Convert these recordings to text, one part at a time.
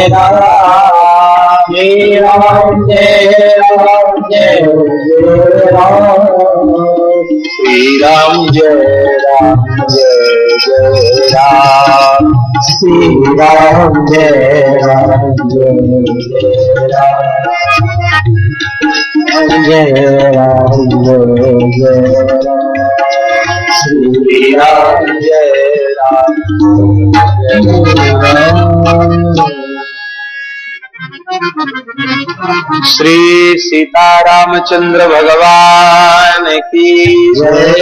राम जय राम जय राम जय राम श्री राम जय राम जय जय राम श्री राम जय राम जय जय राम जय राम जय जय राम श्री राम जय राम जय राम। श्री सीतारामचंद्र भगवान की जय।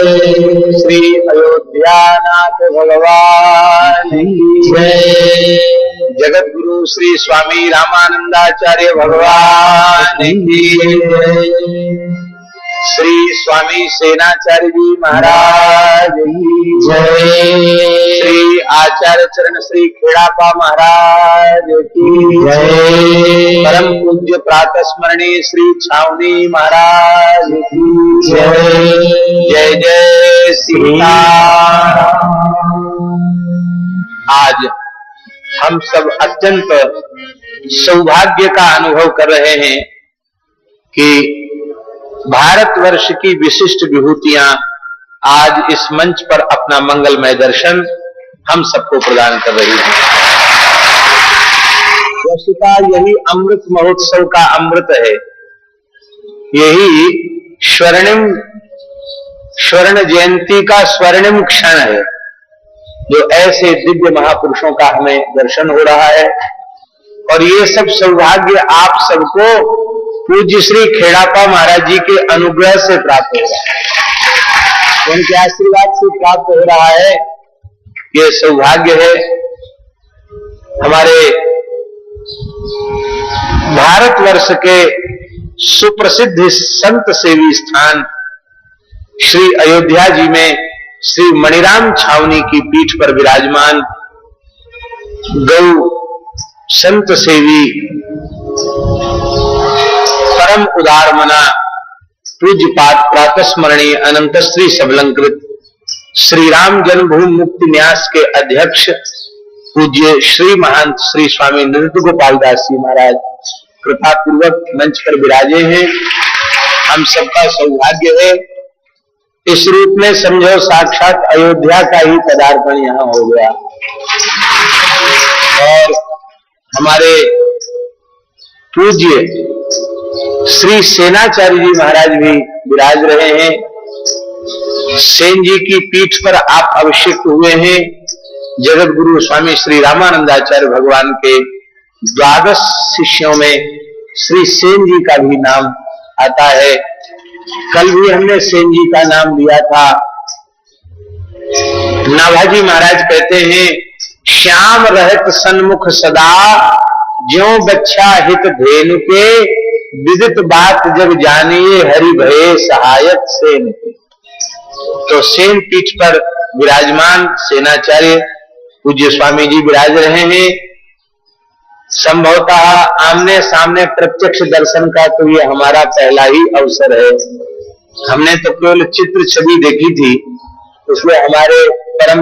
श्री अयोध्यानाथ भगवान की जय। जगत गुरु श्री स्वामी रामानंदाचार्य भगवान की जय। श्री स्वामी सेनाचार्य जी महाराज की जय। श्री आचार्य चरण श्री खेड़ापा महाराज की जय। परम पूज्य प्रातः स्मरणीय श्री छावनी महाराज की जय। जय जय सीताराम। आज हम सब अत्यंत सौभाग्य का अनुभव कर रहे हैं कि भारतवर्ष की विशिष्ट विभूतियां आज इस मंच पर अपना मंगलमय दर्शन हम सबको प्रदान कर रही हैं। वस्तुतः यही अमृत महोत्सव का अमृत है। यही स्वर्ण जयंती का स्वर्णिम क्षण है जो ऐसे दिव्य महापुरुषों का हमें दर्शन हो रहा है। और ये सब सौभाग्य आप सबको पूज्य श्री खेड़ापा महाराज जी के अनुग्रह से प्राप्त हो रहा है, उनके आशीर्वाद से प्राप्त हो रहा है। ये सौभाग्य है हमारे भारतवर्ष के सुप्रसिद्ध संत सेवी स्थान श्री अयोध्या जी में श्री मणिराम छावनी की पीठ पर विराजमान गौ संत सेवी परम उदार मना पूज्यपाद प्रातः स्मरणीय अनंत श्री सबलंकृत श्री राम जन्मभूमि मुक्ति न्यास के अध्यक्ष पूज्य श्री महंत श्री स्वामी नृत्य गोपाल दास जी महाराज कृपा पूर्वक मंच पर विराजे हैं। हम सबका सौभाग्य है। इस रूप में समझो साक्षात अयोध्या का ही पदार्पण यहाँ हो गया। और हमारे पूज्य श्री सेनाचार्य जी महाराज भी विराज रहे हैं। सेन जी की पीठ पर आप अभिषिक्त हुए हैं। जगत गुरु स्वामी श्री रामानंदाचार्य भगवान के 12 शिष्यों में श्री सेन जी का भी नाम आता है। कल भी हमने सेन जी का नाम लिया था। नाभाजी महाराज कहते हैं, श्याम रहत सन्मुख सदा ज्यों बच्छा हित धेनु के, विदित बात जब जानिए हरि भये सहायक सेन। तो सेन पीठ पर विराजमान सेनाचार्य पूज्य स्वामी जी विराज रहे हैं। संभवतः आमने सामने प्रत्यक्ष दर्शन का तो ये हमारा पहला ही अवसर है। हमने तो केवल चित्र छवि देखी थी। उसमें हमारे परम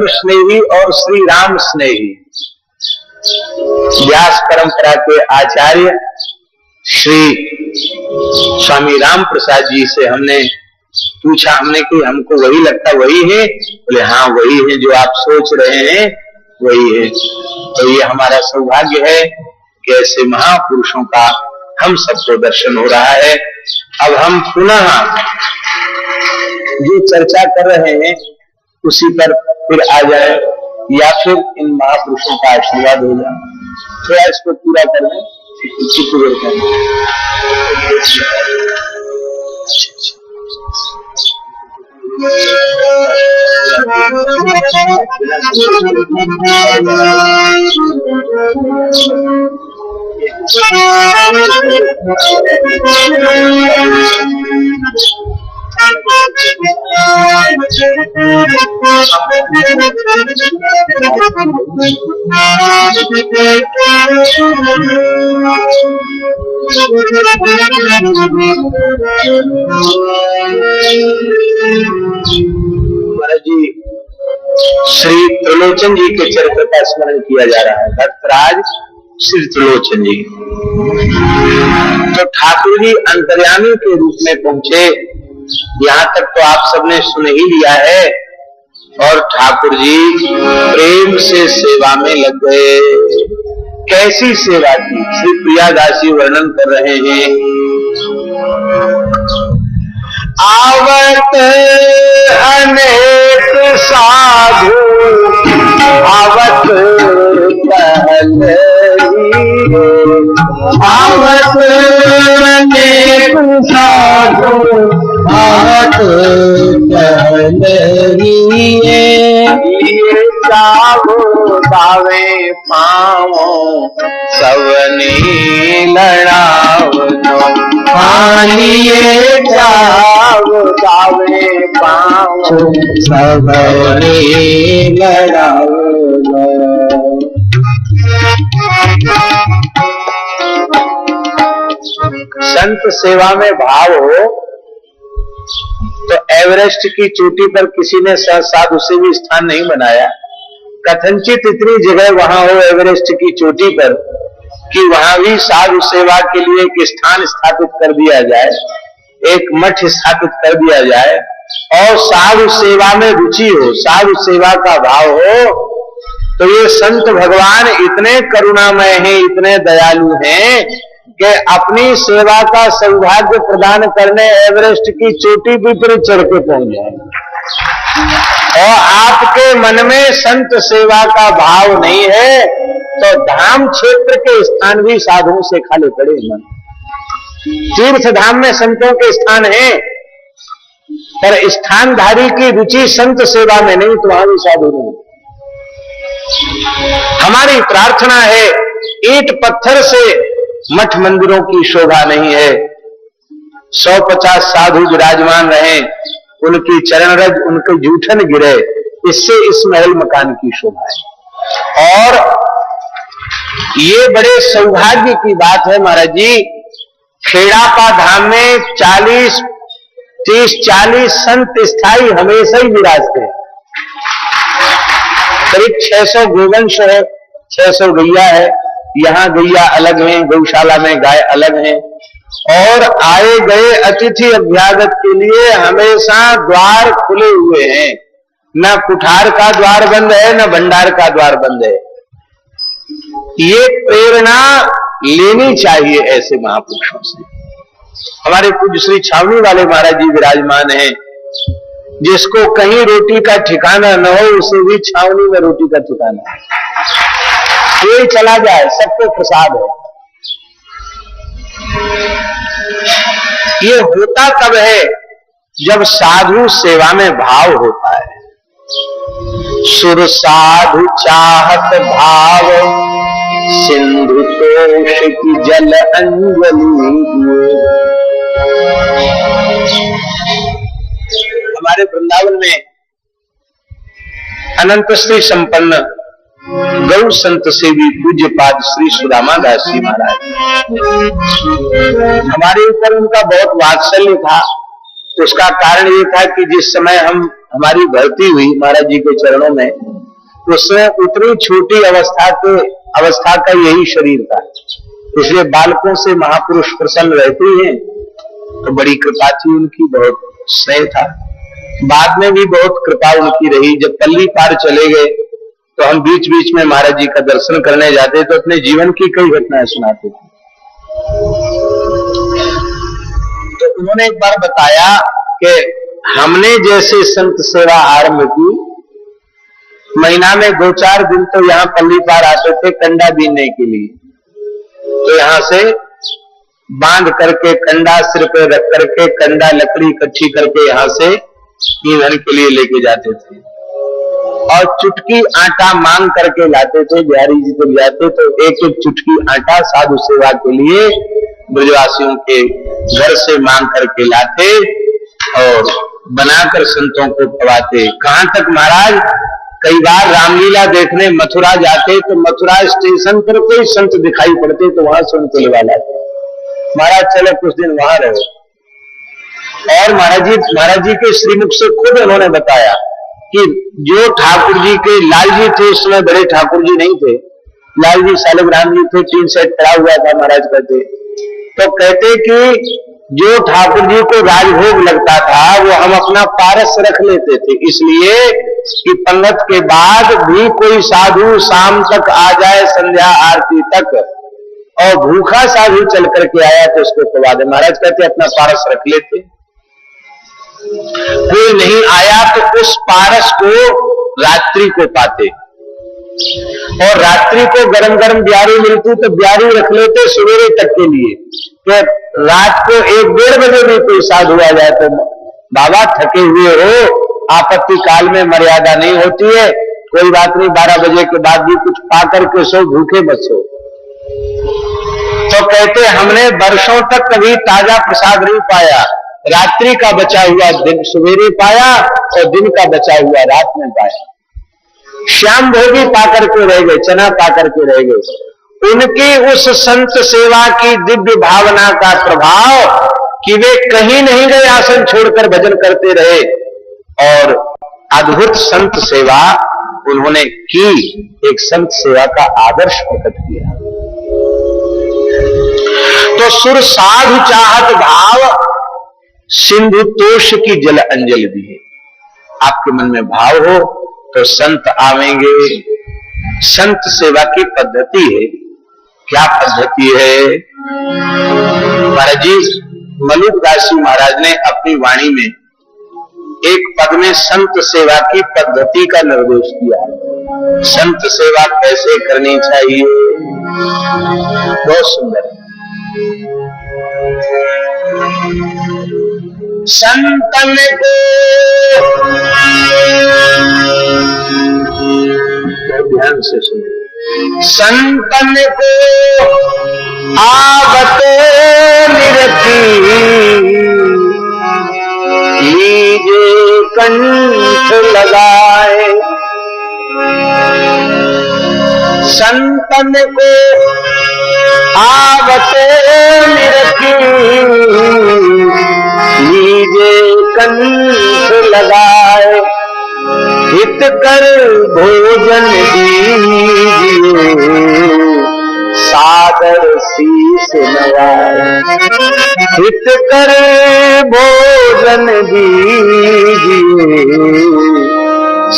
स्नेही और श्री राम स्नेही व्यास परंपरा के आचार्य श्री स्वामी राम प्रसाद जी से हमने पूछा, हमने कि हमको वही लगता वही है? बोले हाँ वही है, जो आप सोच रहे हैं वही है। तो ये हमारा सौभाग्य है कि ऐसे महापुरुषों का हम सबको दर्शन हो रहा है। अब हम पुनः जो चर्चा कर रहे हैं उसी पर फिर आ जाए या फिर इन महापुरुषों का आशीर्वाद हो जाए। थोड़ा इसको पूरा कर लें। श्री त्रिलोचन जी के चरित्र का स्मरण किया जा रहा है। भक्तराज श्री त्रिलोचन जी तो ठाकुर जी अंतर्यामी के रूप में पहुंचे। यहाँ तक तो आप सबने सुन ही लिया है। और ठाकुर जी प्रेम से सेवा में लग गए। कैसी सेवा की श्री प्रियादासी वर्णन कर रहे हैं। आवत अनेक साधु आवत पहले आवत अनेक साधु आवत पहले लिए जाओ दावे पाओ सवनी लड़ाओ लिए जाओ दावे पाओ सवनी लड़ाओ। संत सेवा में भाव हो तो एवरेस्ट की चोटी पर किसी ने साधु से भी स्थान नहीं बनाया। कथनचित इतनी जगह वहां हो एवरेस्ट की चोटी पर कि वहां भी साधु सेवा के लिए एक स्थान स्थापित कर दिया जाए, एक मठ स्थापित कर दिया जाए और साधु सेवा में रुचि हो, साधु सेवा का भाव हो। तो ये संत भगवान इतने करुणामय हैं, इतने दयालु हैं कि अपनी सेवा का सौभाग्य प्रदान करने एवरेस्ट की चोटी पर चढ़ के पहुंच जाए। और आपके मन में संत सेवा का भाव नहीं है तो धाम क्षेत्र के स्थान भी साधुओं से खाली पड़े मन। तीर्थ धाम में संतों के स्थान है पर स्थानधारी की रुचि संत सेवा में नहीं तो वहां भी साधु नहीं। हमारी प्रार्थना है ईंट पत्थर से मठ मंदिरों की शोभा नहीं है। 150 साधु विराजमान रहे, उनकी चरण रज उनके जूठन गिरे, इससे इस महल मकान की शोभा है। और ये बड़े सौभाग्य की बात है महाराज जी। खेड़ापा धाम में 30-40 संत स्थायी हमेशा ही विराजते हैं। करीब 600 गोवंश है, 600 गैया है। यहाँ गैया अलग हैं, गौशाला में गाय अलग हैं। और आए गए अतिथि अभ्यागत के लिए हमेशा द्वार खुले हुए हैं। न कुठार का द्वार बंद है, न भंडार का द्वार बंद है। ये प्रेरणा लेनी चाहिए ऐसे महापुरुषों से। हमारे पूज्य श्री छावनी वाले महाराज जी विराजमान हैं। जिसको कहीं रोटी का ठिकाना न हो उसे भी छावनी में रोटी का ठिकाना है। कोई चला जाए सबको प्रसाद है। ये होता तब है जब साधु सेवा में भाव होता है। सुर साधु चाहत भाव सिंधु तोष की जल अंजलि। हमारे वृंदावन में अनंत श्री संपन्न गौ संत सेवी पूज्य पाद श्री सुदामा दास जी महाराज, हमारे ऊपर उनका बहुत वात्सल्य था। उसका कारण ये था कि जिस समय हमारी भर्ती हुई महाराज जी के चरणों में, उसमें उतनी छोटी अवस्था का यही शरीर था। इसलिए बालकों से महापुरुष प्रसन्न रहते हैं। तो बड़ी कृपा थी उनकी, बहुत स्नेह था। बाद में भी बहुत कृपा उनकी रही। जब पल्ली पार चले गए तो हम बीच बीच में महाराज जी का दर्शन करने जाते तो अपने जीवन की कई घटनाएं सुनाते थे। तो उन्होंने एक बार बताया कि हमने जैसे संत सेवा आरंभ की, महीना में 2-4 दिन तो यहाँ पल्ली पार आते थे कंडा बीनने के लिए। तो यहाँ से बांध करके कंडा सिर पे रख करके कंडा लकड़ी इकट्ठी करके यहाँ से ईंधन के लिए लेके जाते थे। और चुटकी आटा मांग करके लाते थे। बिहारी जी जब जाते तो एक एक चुटकी आटा साधु सेवा के लिए ब्रजवासियों के घर से मांग करके लाते और बनाकर संतों को खवाते। कहां तक महाराज, कई बार रामलीला देखने मथुरा जाते तो मथुरा स्टेशन पर कोई संत दिखाई पड़ते तो वहां से उनको लगा लाते, महाराज चले कुछ दिन वहां रहे। और महाराज जी के श्रीमुख से खुद उन्होंने बताया कि जो ठाकुर जी के लाल जी थे, उस समय बड़े ठाकुर जी नहीं थे, लाल जी सालिग्राम जी थे, टीन सेट पड़ा हुआ था, महाराज कहते। तो कहते कि जो ठाकुर जी को राजभोग लगता था वो हम अपना पारस रख लेते थे, इसलिए कि पंगत के बाद भी कोई साधु शाम तक आ जाए, संध्या आरती तक, और भूखा साधु चल करके आया तो उसको खवा दे। महाराज कहते अपना पारस रख लेते। कोई नहीं आया तो उस पारस को रात्रि को पाते, और रात्रि को गरम गरम ब्यारी मिलती तो ब्यारी रख लेते सवेरे तक के लिए। तो रात को 1-1:30 बजे भी कोई साधु आ जाए तो बाबा थके हुए हो, आपत्ति काल में मर्यादा नहीं होती है, कोई बात नहीं, 12 बजे के बाद भी कुछ पा करके सो, भूखे मत सो। तो कहते हमने वर्षों तक कभी ताजा प्रसाद नहीं पाया, रात्रि का बचा हुआ दिन सवेरे पाया और दिन का बचा हुआ रात में पाया। श्याम भोगी पाकर के रह गए, चना पाकर के रह गए। उनकी उस संत सेवा की दिव्य भावना का प्रभाव कि वे कहीं नहीं गए, आसन छोड़कर भजन करते रहे और अद्भुत संत सेवा उन्होंने की, एक संत सेवा का आदर्श प्रकट किया। तो सुर साधु चाहत भाव, सिंधु तोष की जल अंजलि दी। आपके मन में भाव हो तो संत आवेंगे। संत सेवा की पद्धति है, क्या पद्धति है? महाराज जी मलुकदास जी महाराज ने अपनी वाणी में एक पद में संत सेवा की पद्धति का निर्देश दिया है। संत सेवा कैसे करनी चाहिए, बहुत सुंदर। संतन को ध्यान से सुनिए, संतन को आवत निरखी, लीजे कंठ लगाए। संतन को आवत निरखी, लीजे कंठ लगाए। हित कर भोजन दीजिए, सादर शीस नवाए। हित कर भोजन दीजिए,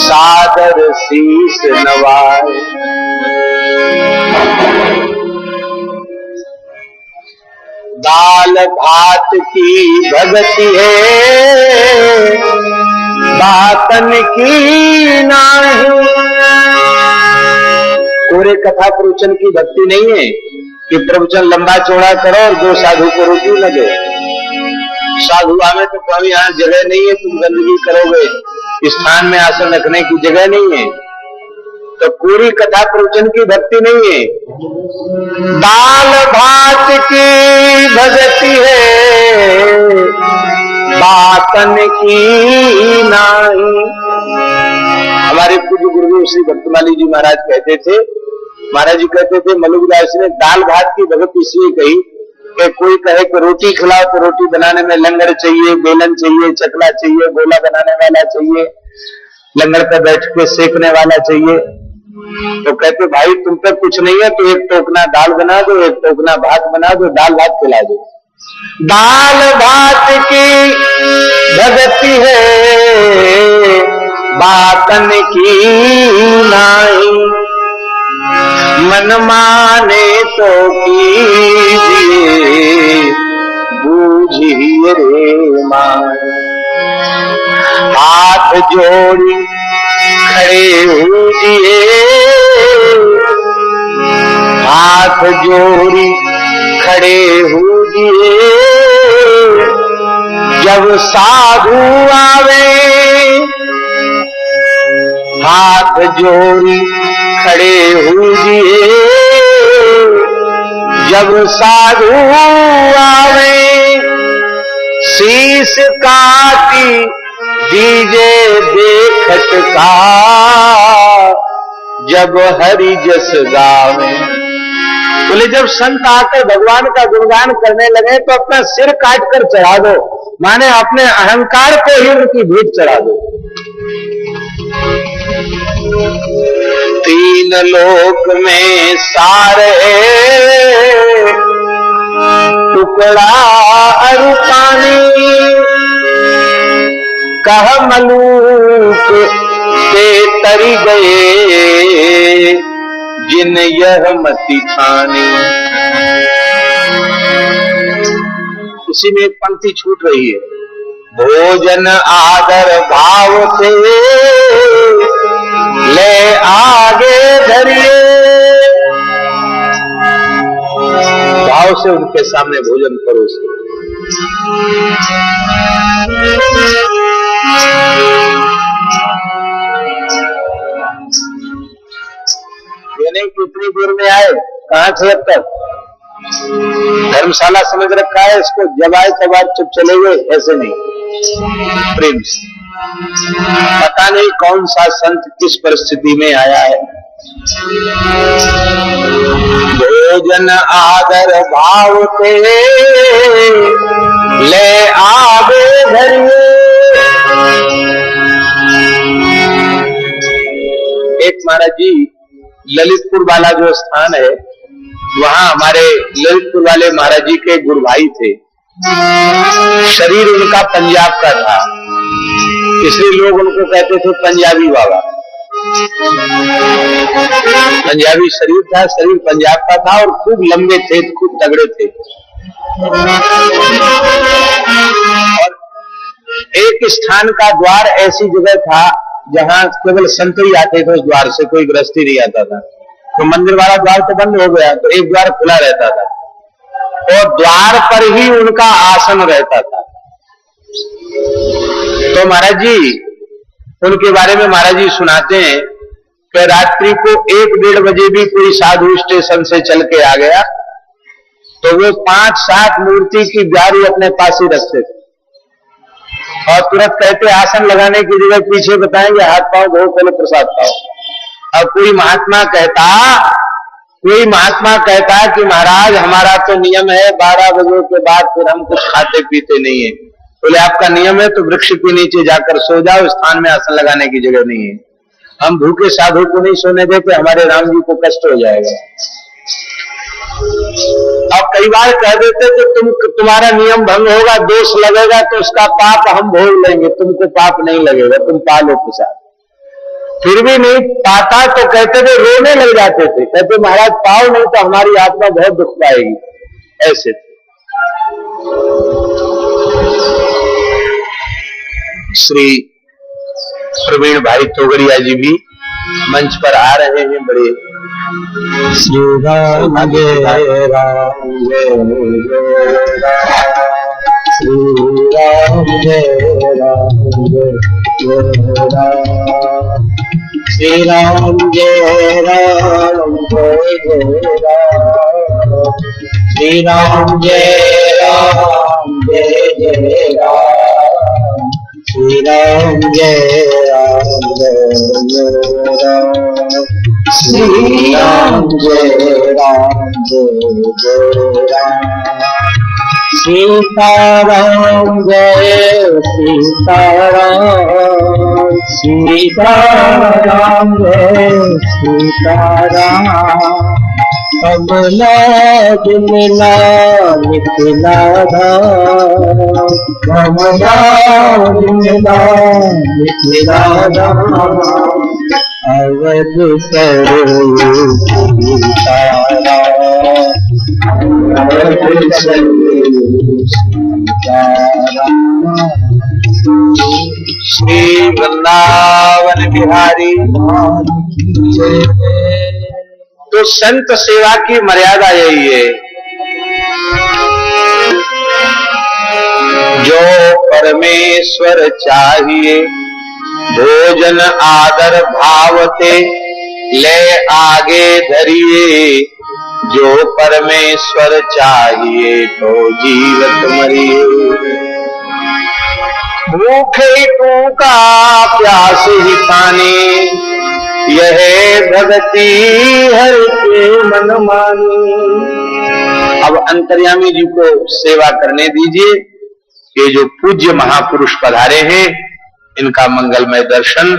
सादर शीस नवाए। दाल भात की भगति है, बातन की नाही। पूरे कथा प्रवचन की भक्ति नहीं है कि प्रवचन लंबा चौड़ा करो और 2 साधु को रोटी न दो। साधु आवे तो कभी यहाँ जगह नहीं है, तुम गंदगी करोगे, स्थान में आसन रखने की जगह नहीं है, तो पूरी कथा प्रवचन की भक्ति नहीं है। दाल भात की भगति है, बातन की नाही। हमारे पूज्य गुरुदेव श्री भक्तमाली जी महाराज कहते थे, महाराज जी कहते थे मलुकदास ने दाल भात की भगत इसलिए कही कि कोई कहे कि रोटी खिलाओ तो रोटी बनाने में लंगर चाहिए, बेलन चाहिए, चकला चाहिए, गोला बनाने वाला चाहिए, लंगर पर बैठ के सेकने वाला चाहिए। तो कहते भाई तुम पे कुछ नहीं है तो एक टोकना दाल बना दो, एक टोकना भात बना दो, दाल भात खिला दो। दाल भात की भगति है, बातन की नाही। मन माने तो कीजिए, बूझिए रे माए। हाथ जोड़ी खड़े होइए, हाथ जोड़ी खड़े होइए। जब साधु आवे, हाथ जोड़ी खड़े होइए। जब साधु आवे, शीश काटी दीजे देखत का। जब हरि जस गावे, बोले जब संत आकर भगवान का गुणगान करने लगे तो अपना सिर काट कर चढ़ा दो, माने अपने अहंकार को ही उनकी भेंट चढ़ा दो। तीन लोक में सारे टुकड़ा अरु पानी, कह मलूक से तरी गए जिन यह मति ठानी। उसी में एक पंक्ति छूट रही है, भोजन आदर भाव से ले आगे धरिए, भाव से उनके सामने भोजन परोसे। यानी कितनी दूर में आए, कहां से अब तक धर्मशाला समझ रखा है इसको, जब आए तब आज चुप चले गए, ऐसे नहीं, प्रेम से। पता नहीं कौन सा संत किस परिस्थिति में आया है। भोजन आदर भाव से ले आगे धरिए। एक महाराज जी ललितपुर वाला जो स्थान है, वहां हमारे ललितपुर वाले महाराज जी के गुरु भाई थे। शरीर उनका पंजाब का था, इसलिए लोग उनको कहते थे पंजाबी बाबा। पंजाबी शरीर था, शरीर पंजाब का था और खूब लंबे थे, खूब तगड़े थे। और एक स्थान का द्वार ऐसी जगह था जहां केवल संत ही आते थे, उस द्वार से कोई गृहस्थी नहीं आता था। तो मंदिर वाला द्वार तो बंद हो गया, तो एक द्वार खुला रहता था और द्वार पर ही उनका आसन रहता था। तो महाराज जी उनके बारे में महाराज जी सुनाते हैं कि रात्रि को 1-1:30 बजे भी कोई साधु स्टेशन से चल के आ गया तो वो 5-7 मूर्ति की ब्यारी अपने पास ही रखते थे और तुरंत कहते आसन लगाने की जगह पीछे बताएंगे, हाथ पाओ धो, पहले प्रसाद पाओ। और कोई महात्मा कहता कि महाराज हमारा तो नियम है 12 बजे के बाद फिर हम कुछ खाते पीते नहीं है। बोले आपका नियम है तो वृक्ष के नीचे जाकर सो जाओ, स्थान में आसन लगाने की जगह नहीं है। हम भूखे साधु को नहीं सोने देते, हमारे राम जी को कष्ट हो जाएगा। अब कई बार कह देते कि तुम्हारा नियम भंग होगा, दोष लगेगा तो उसका पाप हम भोग लेंगे, तुमको पाप नहीं लगेगा, तुम पालो प्रसाद। फिर भी नहीं पाता तो कहते थे, रोने लग जाते थे, कहते महाराज पाओ नहीं तो हमारी आत्मा बहुत दुख पाएगी। ऐसे थे। श्री प्रवीण भाई तोगड़िया जी भी मंच पर आ रहे हैं। बड़े श्री राम जय राम जय श्री राम जय राम जय राम श्री राम जय राम जय राम श्री राम जय राम जय राम श्री राम जय राम जय राम श्री राम जय राम जय राम सीताराम जय सीताराम सीताराम जय सीताराम कमला दिमला मिथिला धाम कमला दिमला मिथिला धाम अवध सरो सीताराम अवध सरो सीताराम श्री वृंदावन बिहारी। तो संत सेवा की मर्यादा यही है, जो परमेश्वर चाहिए भोजन आदर भावते ले आगे धरिए, जो परमेश्वर चाहिए तो जीवत मरिए। भूखे टूका प्यास ही पानी, यह भक्ति हर के मन मानी। अब अंतर्यामी जी को सेवा करने दीजिए। ये जो पूज्य महापुरुष पधारे हैं, इनका मंगलमय दर्शन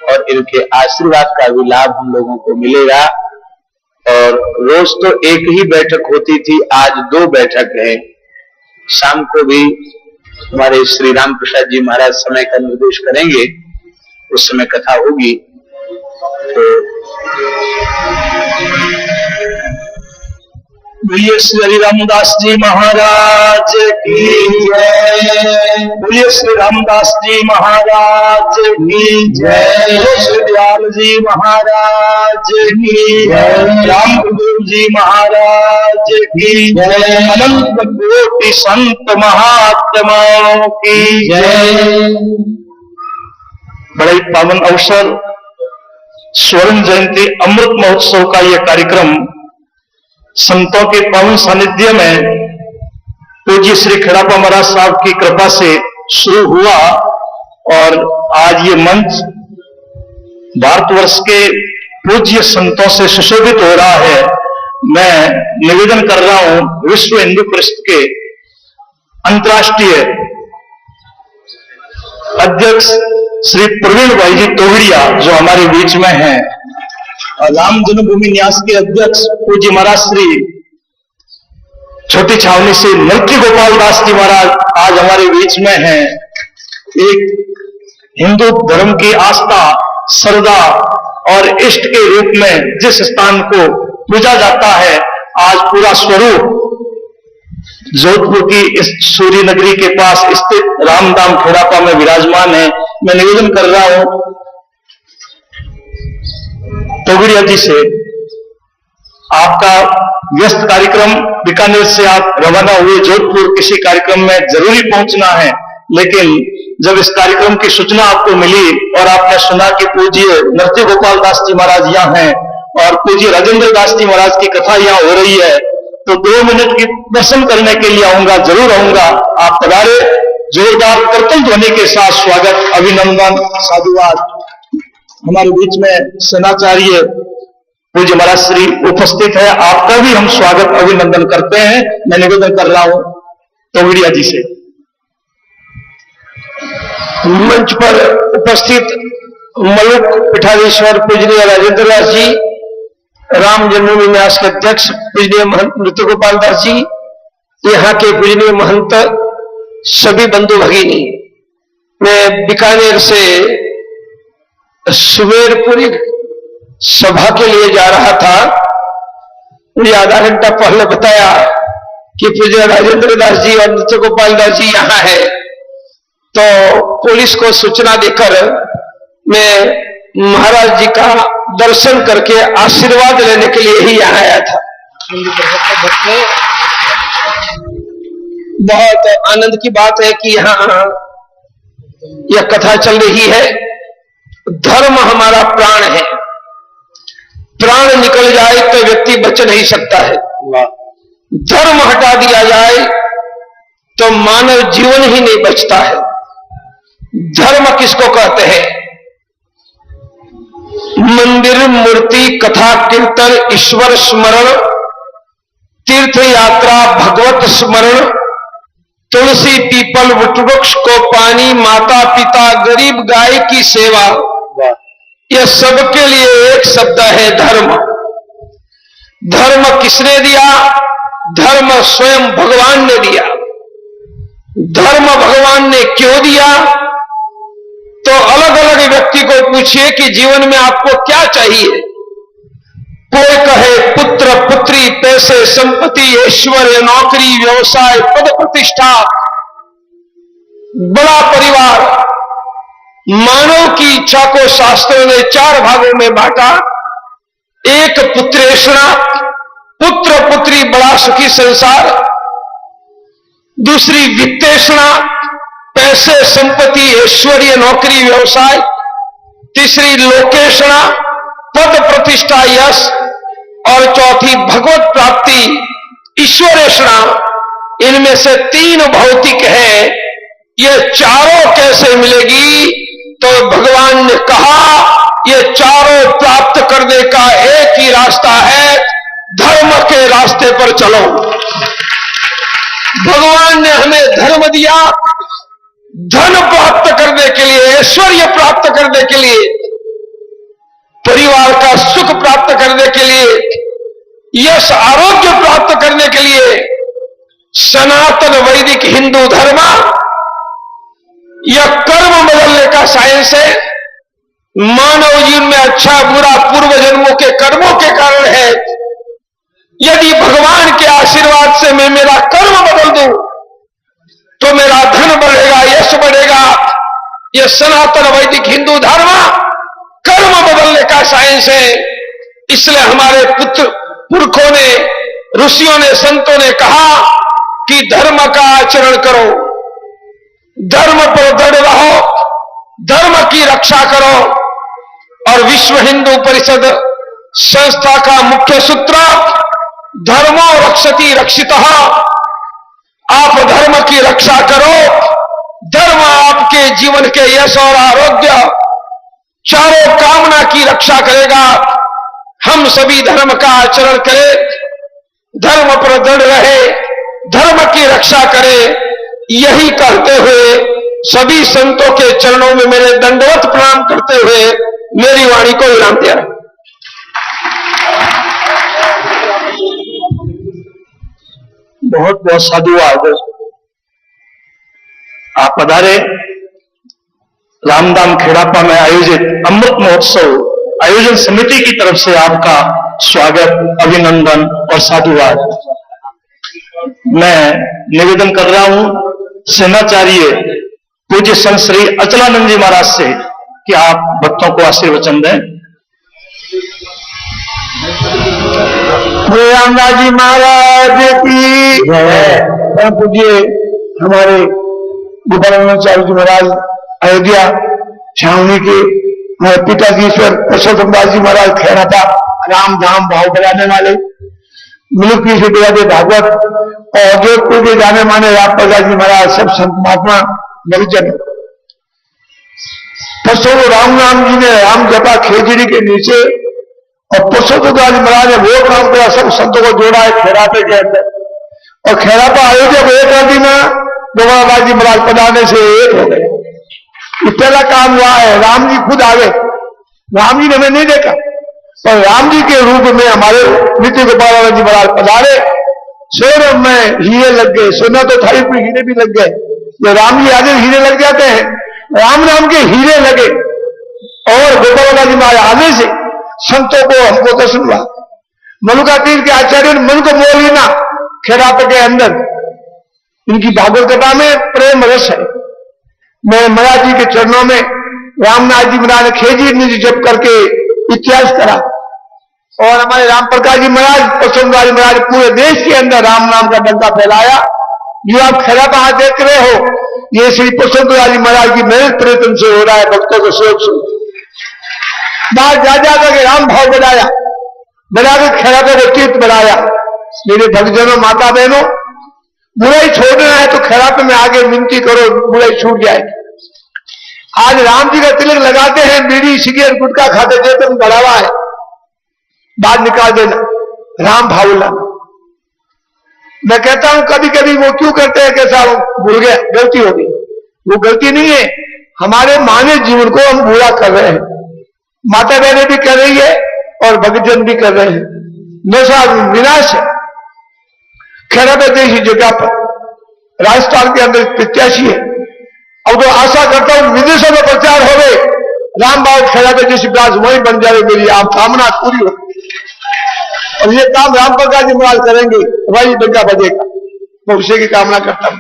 और इनके आशीर्वाद का भी लाभ हम लोगों को मिलेगा। और रोज तो एक ही बैठक होती थी, आज 2 बैठक है। शाम को भी हमारे श्री राम प्रसाद जी महाराज समय का निर्देश करेंगे, उस समय कथा होगी। तो बोलिए श्री हरि रामदास जी महाराज की जय। बोलिए श्री रामदास जी महाराज की जय। श्री दयाल जी महाराज की जय। राम गुरु जी महाराज की जय। अनंत कोटि संत महात्माओं की जय। बड़ा ही पावन अवसर स्वर्ण जयंती अमृत महोत्सव का यह कार्यक्रम संतों के पावन सानिध्य में पूज्य श्री खेड़ापा महाराज साहब की कृपा से शुरू हुआ और आज ये मंच भारतवर्ष के पूज्य संतों से सुशोभित हो रहा है। मैं निवेदन कर रहा हूं विश्व हिंदू परिषद के अंतर्राष्ट्रीय अध्यक्ष श्री प्रवीण भाई जी तोगड़िया जो हमारे बीच में हैं, राम जन्मभूमि न्यास के अध्यक्ष पूज्य महाराज श्री छोटी छावनी से नृत्य गोपाल दास जी महाराज आज हमारे बीच में हैं। एक हिंदू धर्म की आस्था, श्रद्धा और इष्ट के रूप में जिस स्थान को पूजा जाता है, आज पूरा स्वरूप जोधपुर की इस सूर्य नगरी के पास स्थित रामधाम खेड़ापा में विराजमान है। मैं निवेदन कर रहा हूं तोगड़िया जी से, आपका व्यस्त कार्यक्रम बीकानेर से आप रवाना हुए जोधपुर, किसी कार्यक्रम में जरूरी पहुंचना है, लेकिन जब इस कार्यक्रम की सूचना आपको मिली और आपने सुना कि पूज्य नृत्य गोपाल दास जी महाराज यहाँ हैं और पूज्य राजेंद्र दास जी महाराज की कथा यहाँ हो रही है, तो 2 मिनट की दर्शन करने के लिए आऊंगा, जरूर आऊंगा। आप पधारे, जोरदार कर्तन ध्वनि के साथ स्वागत, अभिनंदन, साधुवाद। हमारे बीच में सेनाचार्य पूज्य महाराज श्री उपस्थित है, आपका भी हम स्वागत अभिनंदन करते हैं। मैं निवेदन कर रहा हूं तोगड़िया जी से। मंच पर उपस्थित मलुक पीठाधीश्वर पूजनीय राजेंद्र दास जी, राम जन्मभूमि न्यास के अध्यक्ष पूजनीय महंत नृत्य गोपाल दास जी, यहाँ के पूजनीय महंत, सभी बंधु भगिनी, मैं बीकानेर से सुमेरपुरी सभा के लिए जा रहा था। मुझे आधा घंटा पहले बताया कि पूज्य राजेंद्र दास जी और नृत्य गोपाल दास जी यहाँ है, तो पुलिस को सूचना देकर मैं महाराज जी का दर्शन करके आशीर्वाद लेने के लिए ही यहाँ आया था। बहुत आनंद की बात है कि यहाँ यह कथा चल रही है। धर्म हमारा प्राण है, प्राण निकल जाए तो व्यक्ति बच नहीं सकता है। धर्म हटा दिया जाए तो मानव जीवन ही नहीं बचता है। धर्म किसको कहते हैं? मंदिर, मूर्ति, कथा, कीर्तन, ईश्वर स्मरण, तीर्थ यात्रा, भगवत स्मरण, तुलसी, पीपल, वटवृक्ष को पानी, माता पिता, गरीब गाय की सेवा, यह सबके लिए एक शब्द है धर्म। धर्म किसने दिया? धर्म स्वयं भगवान ने दिया। धर्म भगवान ने क्यों दिया? तो अलग अलग व्यक्ति को पूछिए कि जीवन में आपको क्या चाहिए। कोई कहे पुत्र, पुत्री, पैसे, संपत्ति, ऐश्वर्य, नौकरी, व्यवसाय, पद प्रतिष्ठा, बड़ा परिवार। मानव की इच्छा को शास्त्रों ने 4 भागों में बांटा। एक पुत्रेषणा, पुत्र पुत्री बड़ा सुखी संसार। दूसरी वित्तेषणा, पैसे, संपत्ति, ऐश्वर्य, नौकरी, व्यवसाय। तीसरी लोकेषणा, पद प्रतिष्ठा, यश। और चौथी भगवत प्राप्ति, ईश्वरेषणा। इनमें से 3 भौतिक है। ये चारों कैसे मिलेगी? तो भगवान ने कहा ये चारों प्राप्त करने का एक ही रास्ता है, धर्म के रास्ते पर चलो। भगवान ने हमें धर्म दिया, धन प्राप्त करने के लिए, ऐश्वर्य प्राप्त करने के लिए, परिवार का सुख प्राप्त करने के लिए, यश आरोग्य प्राप्त करने के लिए सनातन वैदिक हिंदू धर्म यह कर्म बदलने का साइंस है। मानव जीवन में अच्छा बुरा पूर्व जन्मों के कर्मों के कारण है। यदि भगवान के आशीर्वाद से मैं मेरा कर्म बदल दूं तो मेरा धन बढ़ेगा, यश बढ़ेगा। यह सनातन वैदिक हिंदू धर्म कर्म बदलने का साइंस है। इसलिए हमारे पुरखों ने, ऋषियों ने, संतों ने कहा कि धर्म का आचरण करो, धर्म पर दृढ़ रहो, धर्म की रक्षा करो। और विश्व हिंदू परिषद संस्था का मुख्य सूत्र धर्मो रक्षति रक्षितः। आप धर्म की रक्षा करो, धर्म आपके जीवन के यश और आरोग्य चारों कामना की रक्षा करेगा। हम सभी धर्म का आचरण करें, धर्म पर दृढ़ रहे, धर्म की रक्षा करें। यही कहते हुए सभी संतों के चरणों में मेरे दंडवत प्रणाम करते हुए मेरी वाणी को विराम दिया। बहुत बहुत साधुवाद। आप पधारे। रामधाम खेड़ापा में आयोजित अमृत महोत्सव आयोजन समिति की तरफ से आपका स्वागत, अभिनंदन और साधुवाद। मैं निवेदन कर रहा हूं सेनाचार्य पूज्य संत श्री अचलानंद जी महाराज से कि आप भक्तों को आशीर्वचन दें। रामदास जी महाराज की जय। पूज्य हमारे गोपालाचार्य जी महाराज अयोध्या छावनी के, हमारे पिताजी ईश्वर पुरुषोत्तम दास जी महाराज खैराता राम धाम भाव बनाने वाले, मुल्क से बिरादे भागवत और जोधपुर के जाने माने राम प्रसाद जी महाराज, सब संत महात्मा भक्तजन। परसों राम जी ने राम जपा खेजड़ी के नीचे और पुरुषोत्तम दास जी महाराज ने वो काम किया, सब संतों को जोड़ा है खैरापे के अंदर। और खैरापा अयोध्या को एक आदि में गोपाल जी महाराज पधारने से एक हो गए। पहला काम हुआ है, राम जी खुद आ गए। राम जी ने हमें नहीं देखा और राम जी के रूप में हमारे नित्य गोपाल जी महाराज पधारे। सोने में हीरे लग गए, सोना तो था पर हीरे भी लग गए। जो राम जी आगे हीरे लग जाते हैं, राम नाम के हीरे लगे। और गोपाल जी महाराज आने से संतों को हमको दर्शन हुआ। मनुकातीर के आचार्य ने मन को मोह लेना खैरापे के अंदर। इनकी भागवत कथा में प्रेम रस है। मैं महाराज जी के चरणों में रामनाथ जी महाराज ने खेजी जी जप करके इतिहास करा। और हमारे राम प्रकाश जी महाराज, पुरुषोत्तम जी महाराज पूरे देश के अंदर राम नाम का डंका फैलाया। जो आप खैरापा हाथ देख रहे हो, ये श्री पुरुषोत्तम जी महाराज की मेहनत प्रयत्न से हो रहा है। भक्तों को सोच बाहर जा जाकर राम भाव बनाया, बनाकर खैरापा को तीर्थ बनाया। मेरे भक्तजनों, माता बहनों, बुराई छोड़ना है तो खैरापे में आगे विनती करो, बुराई छूट जाएगी। आज राम जी का तिलक लगाते हैं, बीड़ी सिगरेट गुटखा खाते थे तो बढ़ावा है, बात निकाल देना, राम भाव लाना। मैं कहता हूं कभी कभी वो क्यों करते हैं, कैसा भूल गया, गलती हो गई। वो गलती नहीं है, हमारे मानव जीवन को हम बुरा कर रहे हैं। माता बहनें भी कर रही है और भक्तजन भी कर रहे हैं। नशा विनाश है। खैरापे जैसी जगह पर राजस्थान के अंदर प्रत्याशी है। अब तो आशा करता हूं विदेशों में प्रचार हो गए, राम बाबू खैरापे जैसी ब्रांच वहीं बन जाए, मेरी आप कामना पूरी हो। और ये काम राम प्रकाश जी महाराज करेंगे, वही डंका बजेगा। मैं उसी की कामना करता हूं।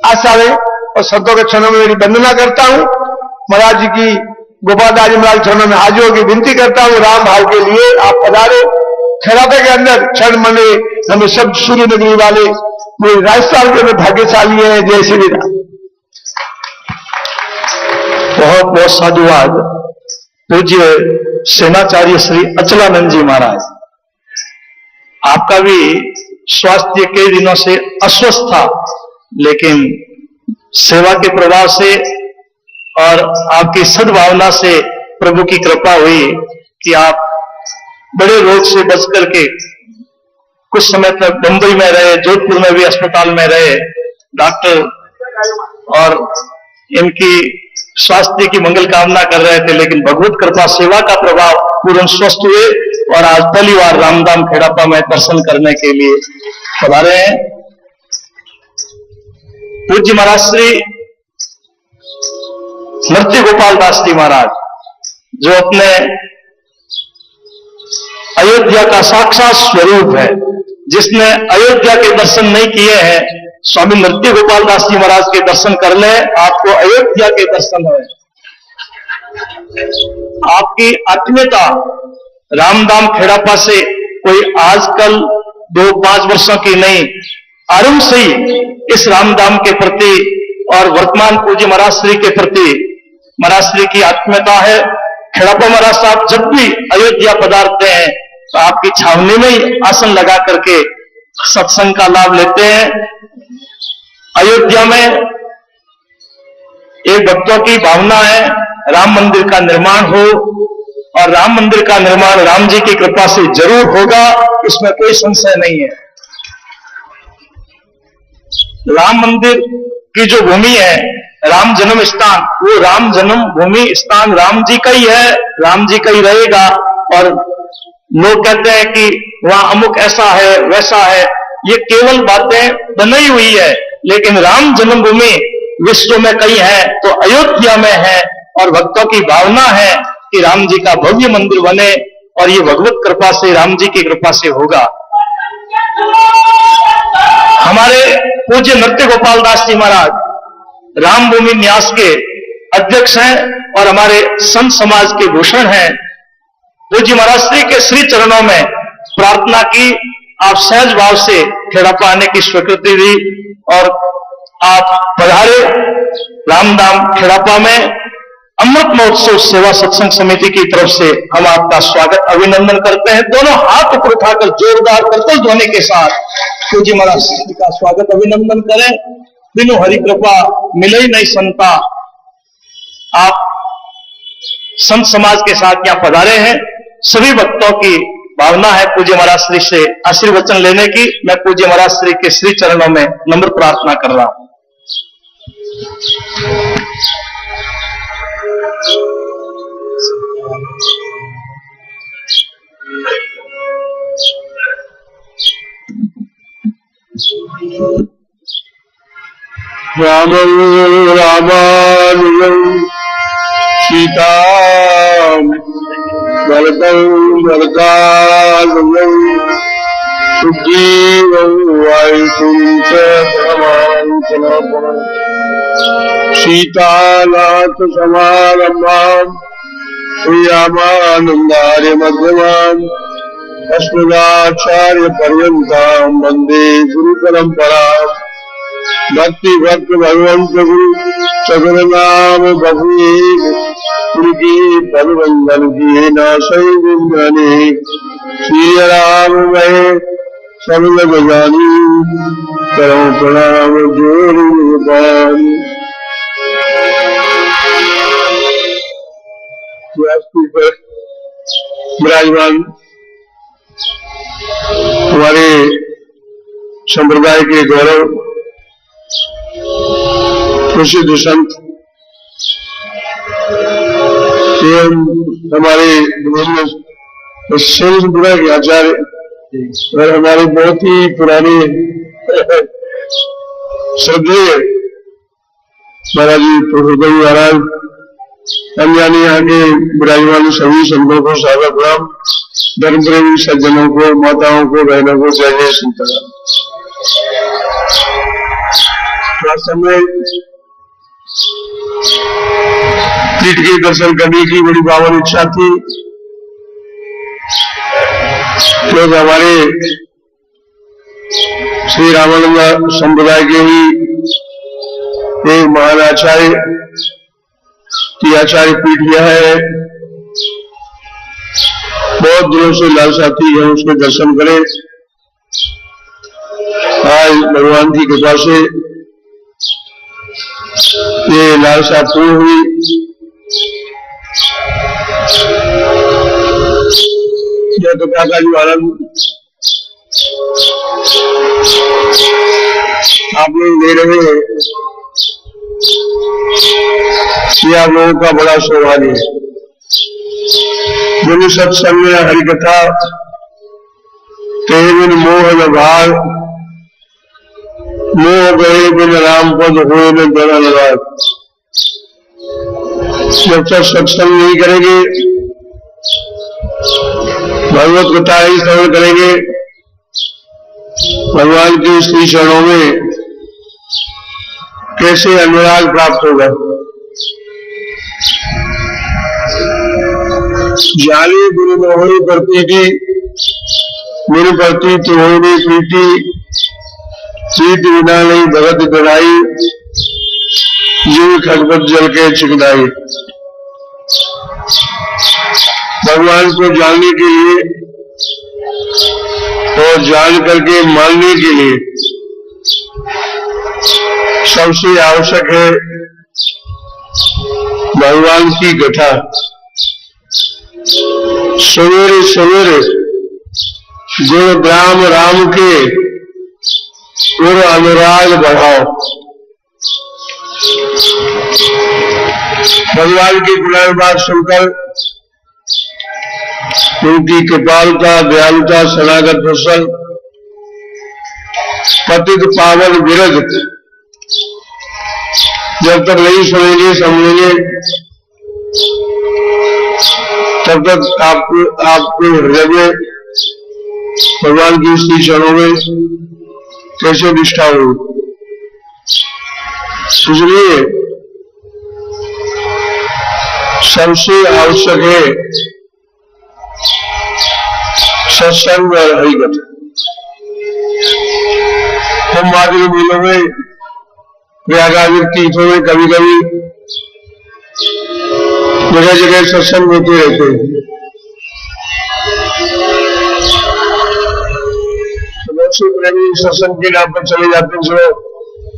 आशा है और संतों के चरणों में मेरी वंदना करता हूं। महाराज जी की, गोपाल दास जी महाराज चरणों में हाजिर होकर विनती करता हूं, राम भाव के लिए आप पधारे। खैरापे के अंदर क्षण मने हमें सब सूर्य नगरी वाले पूरे राजस्थान के अंदर भाग्यशाली है। जय श्री राम। बहुत बहुत साधुवाद। पूज्य सेनाचार्य श्री अचलानंद जी महाराज, आपका भी स्वास्थ्य कई दिनों से अस्वस्थ था, लेकिन सेवा के प्रभाव से और आपकी सद्भावना से प्रभु की कृपा हुई कि आप बड़े रोग से बच करके कुछ समय तक बंबई में रहे, जोधपुर में भी अस्पताल में रहे। डॉक्टर और इनकी स्वास्थ्य की मंगल कामना कर रहे थे, लेकिन भगवत कृपा सेवा का प्रभाव पूर्ण स्वस्थ हुए और आज पहली बार रामधाम खेड़ापा में दर्शन करने के लिए पधारे हैं। पूज्य महाराज श्री नृत्य गोपाल दास जी महाराज, जो अपने अयोध्या का साक्षात स्वरूप है, जिसने अयोध्या के दर्शन नहीं किए हैं, स्वामी नृत्य गोपाल दास जी महाराज के दर्शन कर ले, आपको अयोध्या के दर्शन है। आपकी आत्मीयता रामधाम खेड़ापा से कोई आजकल 2-5 वर्षों की नहीं, आरंभ से ही इस रामधाम के प्रति और वर्तमान पूज्य महाराज श्री के प्रति महाराज श्री की आत्मीयता है। खेड़ापा महाराज साहब जब भी अयोध्या पधारते हैं तो आपकी छावनी में ही आसन लगा करके सत्संग का लाभ लेते हैं। अयोध्या में एक भक्तों की भावना है राम मंदिर का निर्माण हो, और राम मंदिर का निर्माण राम जी की कृपा से जरूर होगा, इसमें कोई संशय नहीं है। राम मंदिर की जो भूमि है, राम जन्म स्थान, वो राम जन्म भूमि स्थान राम जी का ही है, राम जी का ही रहेगा। और लोग कहते हैं कि वहां अमुक ऐसा है वैसा है, ये केवल बातें बनाई हुई है, लेकिन राम जन्मभूमि विश्व में कहीं है तो अयोध्या में है, और भक्तों की भावना है कि राम जी का भव्य मंदिर बने, और ये भगवत कृपा से राम जी की कृपा से होगा। हमारे पूज्य नृत्य गोपाल दास जी महाराज रामभूमि न्यास के अध्यक्ष हैं और हमारे संत समाज के भूषण हैं। पूज्य महाराज श्री के श्री चरणों में प्रार्थना की, आप सहज भाव से खेड़ापा आने की स्वीकृति दी और आप पधारे। रामधाम खेड़ापा में अमृत महोत्सव सेवा सत्संग समिति की तरफ से हम आपका स्वागत अभिनंदन करते हैं। दोनों हाथ ऊपर उठाकर जोरदार करतल ध्वनि के साथ पूज्य महाराज श्री का स्वागत अभिनंदन करें। बिनु हरि कृपा मिले ही नहीं संता। आप संत समाज के साथ यहाँ पधारे हैं। सभी भक्तों की भावना है पूज्य महाराज श्री से आशीर्वचन लेने की। मैं पूज्य महाराज श्री के श्री चरणों में नम्र प्रार्थना कर रहा हूं। रामं रामानुजं सीतां भरतं भरतानुजं सुग्रीवं वायुपुत्रं सीतानाथ समारम्भां श्रीरामानन्दार्य मध्यमाम् अस्मदाचार्यपर्यन्तां वन्दे गुरुपरम्पराम्। भक्ति भक्त भगवंत गुरु सगुरनाम बभूव उनकी पदवंदन किए न सही गुंजने श्री राम मैं सब लग जानी करो प्रणाम जोर पर विराजमान हमारे संप्रदाय के गौरव प्रसिद्ध संत एवं हमारे सेवपुरा के आचार्य और हमारे बहुत ही पुराने श्रद्धेय महाराज जी प्रोफेसर महाराज, अन्य यहाँ के विराजमान सभी संतों को सादर प्रणाम। धर्म प्रेमी सज्जनों को, माताओं को, बहनों को जय जय सीताराम। समय पीठ के दर्शन करने की बड़ी पावन इच्छा थी, क्योंकि हमारे श्री रामानंद संप्रदाय के ही एक महान आचार्य की आचार्य पीठ यह है। बहुत दिनों से लालसा थी हम उसके दर्शन करें। आज भगवान की कृपा से ये लालसा पूर्ण हुई। यह तो काका जी आनंद आप लोग ले रहे हैं, ये आप लोगों का बड़ा सौभाग्य है। गुरु सत्संग में हरिकथा तेरे बिन मोह न भाग, मोह गए बिन राम पद हुए न गण अनुराग। जब तक सत्संग नहीं करेंगे, भगवत कथा ही श्रवण करेंगे, भगवान के श्री चरणों में कैसे अनुराग प्राप्त होगा। जाने गुरु न हो प्रतीति, गुरु प्रति तो हो नहीं प्रीति, प्रीत बिना नहीं भगत गढ़ाई, जीव खटपट जल के चिकनाई। भगवान को जानने के लिए और जान करके मानने के लिए सबसे आवश्यक है भगवान की कथा। सवेरे सवेरे गुण ग्राम राम के गुण अनुराग बढ़ाओ। भगवान की गुणानुवाद सुनकर उनकी कृपालुता, दयालुता, शरणागत प्रसन्न, पतित पावन विरज जब तक नहीं सुनेंगे समझेंगे, तब तक आपके हृदय में भगवान की श्री चरणों में कैसे निष्ठा हो। इसलिए सबसे आवश्यक है सत्संग और हरिकथा। हम आदि मेलों में, प्रयागादि तीर्थों में कभी कभी जगह जगह सत्संग होते रहते हैं। बहुत से प्रेमी सत्संग के नाम पर चले जाते हैं, चलो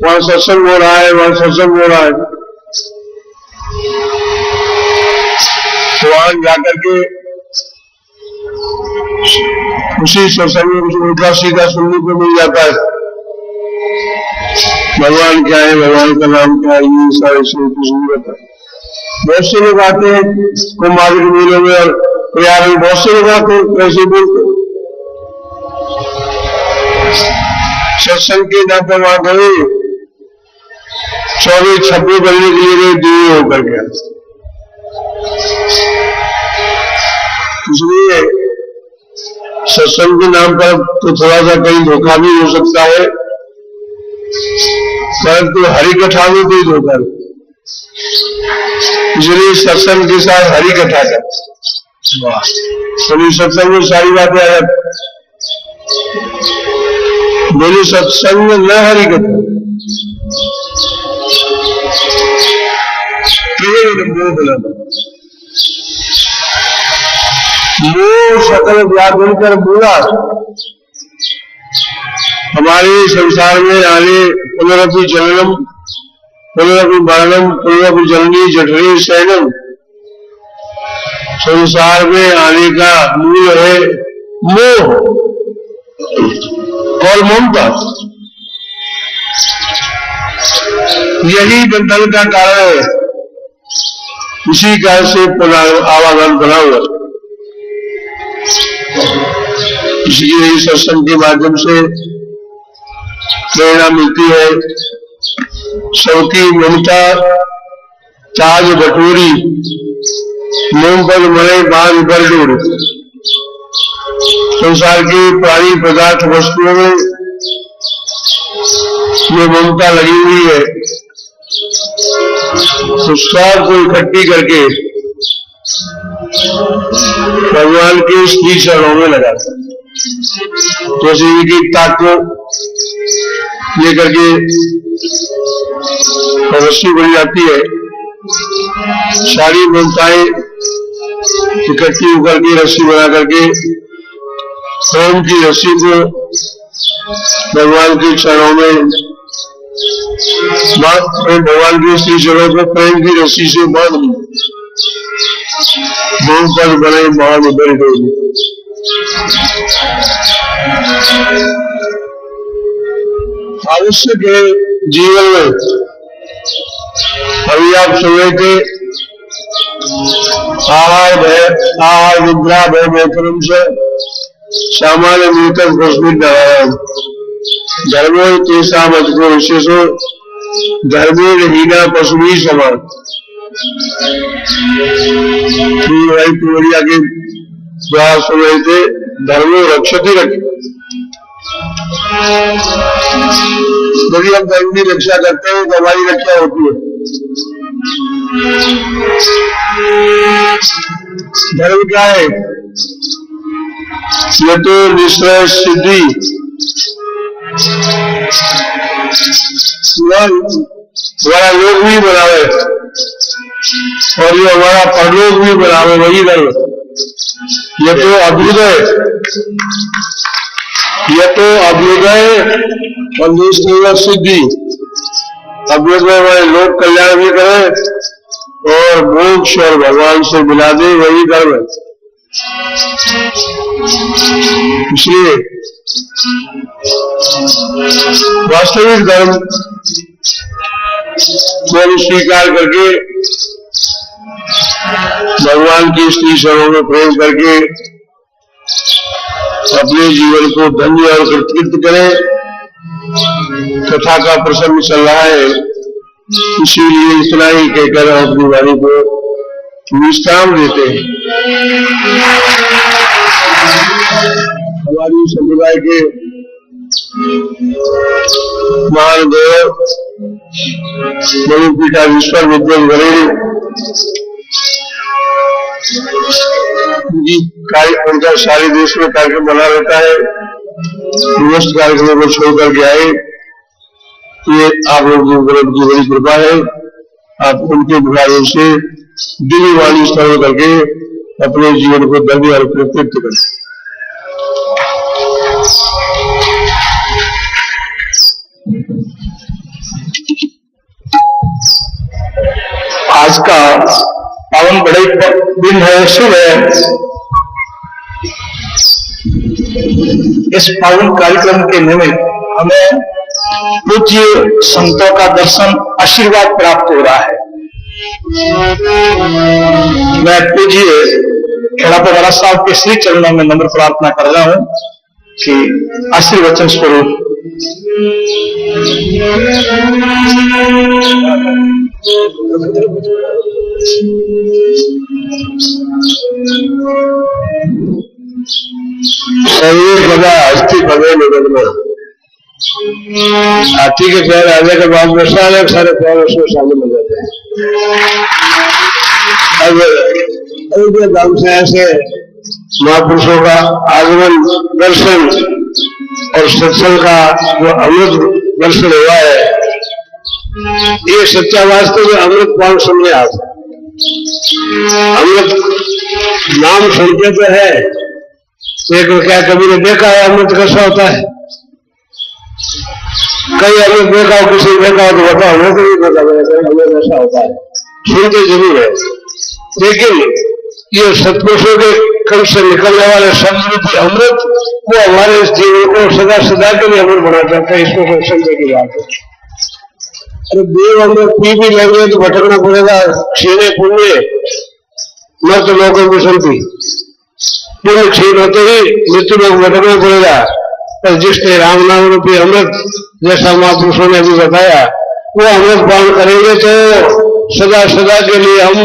वहां सत्संग हो रहा है, वहां सत्संग हो रहा है, तो वहां जाकर के उसी सत्संग में कुछ उल्टा सीधा सुनने को मिल जाता है। भगवान क्या है, भगवान का नाम क्या है, ये सारे से कुछ नहीं रहता। बहुत से लोग आते हैं कुंभ के मेलों में और प्रयाग में, बहुत से लोग आते हैं कैसे बोलते सत्संग के नाम पर वहां गए 24-26 बनने के लिए गए, दिए होकर गया। इसलिए सत्संग के नाम पर तो थोड़ा सा कहीं धोखा भी हो सकता है, परंतु हरि कथा में कोई धोखा नहीं। इसलिए सत्संग के साथ हरि कथा का सत्संग में सारी बातें आ जाती। बोले सत्संग न हरि कथा, मोह सकल व्याकुल कर बोला। हमारे संसार में आने पुनरपि जननम, पुनरपि मरणम, पुनरपि जननी जठरे शयनम। संसार में आने का मूल है मोह और ममता। यही बंधन का कारण है, इसी कारण से आवागमन बना हुआ। इसलिए इस सत्संग के माध्यम से प्रेरणा मिलती है। सबकी ममता ताज बटोरी, मोमपद मरे बांध कर डोर। संसार के प्राणी पदार्थ वस्तुओं में जो ममता लगी हुई है, तो सब को इकट्ठी करके भगवान के श्री चरणों में लगा। जैसे इनकी ताक को लेकर के रस्सी बन जाती है, सारी ममताएं इकट्ठी होकर के रस्सी बना करके प्रेम की रस्सी को भगवान के चरणों में, भगवान के श्री चरणों को प्रेम की रस्सी से बांध ली। मोह पर बने महान उदर डोली। आवश्यक है जीवन में अभी आप सुन रहे थे आहार निद्रा भय वैक्रम से सामान्य नूतन प्रस्मित धर्मो तेसा मजको विशेषो धर्मे हीना पशुभी समान। भाई पुवरिया के द्वारा सुन रहे थे धर्मो रक्षति रखे। यदि हम धर्म की रक्षा करते हैं तो हमारी रक्षा होती है। धर्म क्या है? ये तो निश्चय सिद्धि हमारा लोक भी बनावे और ये हमारा परलोक भी बनावे, वही धर्म। ये तो अभ्युदय, ये तो अभ्युदय और निश्चय सिद्धि। अभ्युदय हमारे लोक कल्याण भी करे और मोक्ष और भगवान से मिला दे, वही धर्म है। इसलिए वास्तविक धर्म को स्वीकार करके भगवान की स्त्री शरणों में प्रेम करके अपने जीवन को धन्य और कृतकृत करें। कथा का प्रसंग चल रहा है, इसीलिए इतना ही कहकर अपनी वाणी को विश्राम देते हैं। हमारी समुदाय के महान देव मणिपीठा विश्वविद्यालय वरेण्य उनका सारे देश में कार्यक्रम बना रहता है। समस्त कार्यक्रमों को छोड़ करके आए, ये आप लोगों की बड़ी कृपा है। आप उनके बुराइयों से दिव्य वाणी श्रवण करके अपने जीवन को धन्य और कृतकृत करें। आज का पावन बड़े दिन है, शुभ है। इस पावन कार्यक्रम के निमित्त हमें पूज्य संतों का दर्शन आशीर्वाद प्राप्त हो रहा है। मैं पूज्य खेड़ापा महाराज साहब के श्री चरणों में नम्र प्रार्थना कर रहा हूं कि आशीर्वचन स्वरूप अस्थि पदे निबंध हाथी के पैर आने के बाद में सारे पैर उसमें शामिल हो जाते हैं। अब धाम से ऐसे महापुरुषों का आगमन दर्शन और सत्संग का जो अमृत दर्शन हुआ है, ये सच्चा वास्तव में अमृत पान सुनने आता। अमृत नाम सुनते तो है, लेकिन क्या कभी ने देखा है अमृत कैसा होता है? कई अमृत देखा हो, किसी देखा हो तो बताओ, हमें तो नहीं पता अमृत ऐसा होता है। सुनते जरूर है, लेकिन ये सत्पुरुषों के कंठ से निकलने वाले संस्कृति अमृत वो हमारे इस जीवन को सदा सदा के लिए अमृत बना जाता है। इसको कोई समझने की बात है। अरे देव अमृत पी भी लेंगे तो भटकना पड़ेगा। क्षीणे पुण्य मर्त लोगों की संति, पुण्य क्षीण होते ही मृत्यु लोग भटकना पड़ेगा। पर जिसने राम नाम रूपी अमृत जैसा महापुरुषों ने भी बताया, वो अमृत पान करेंगे तो सदा सदा के लिए हम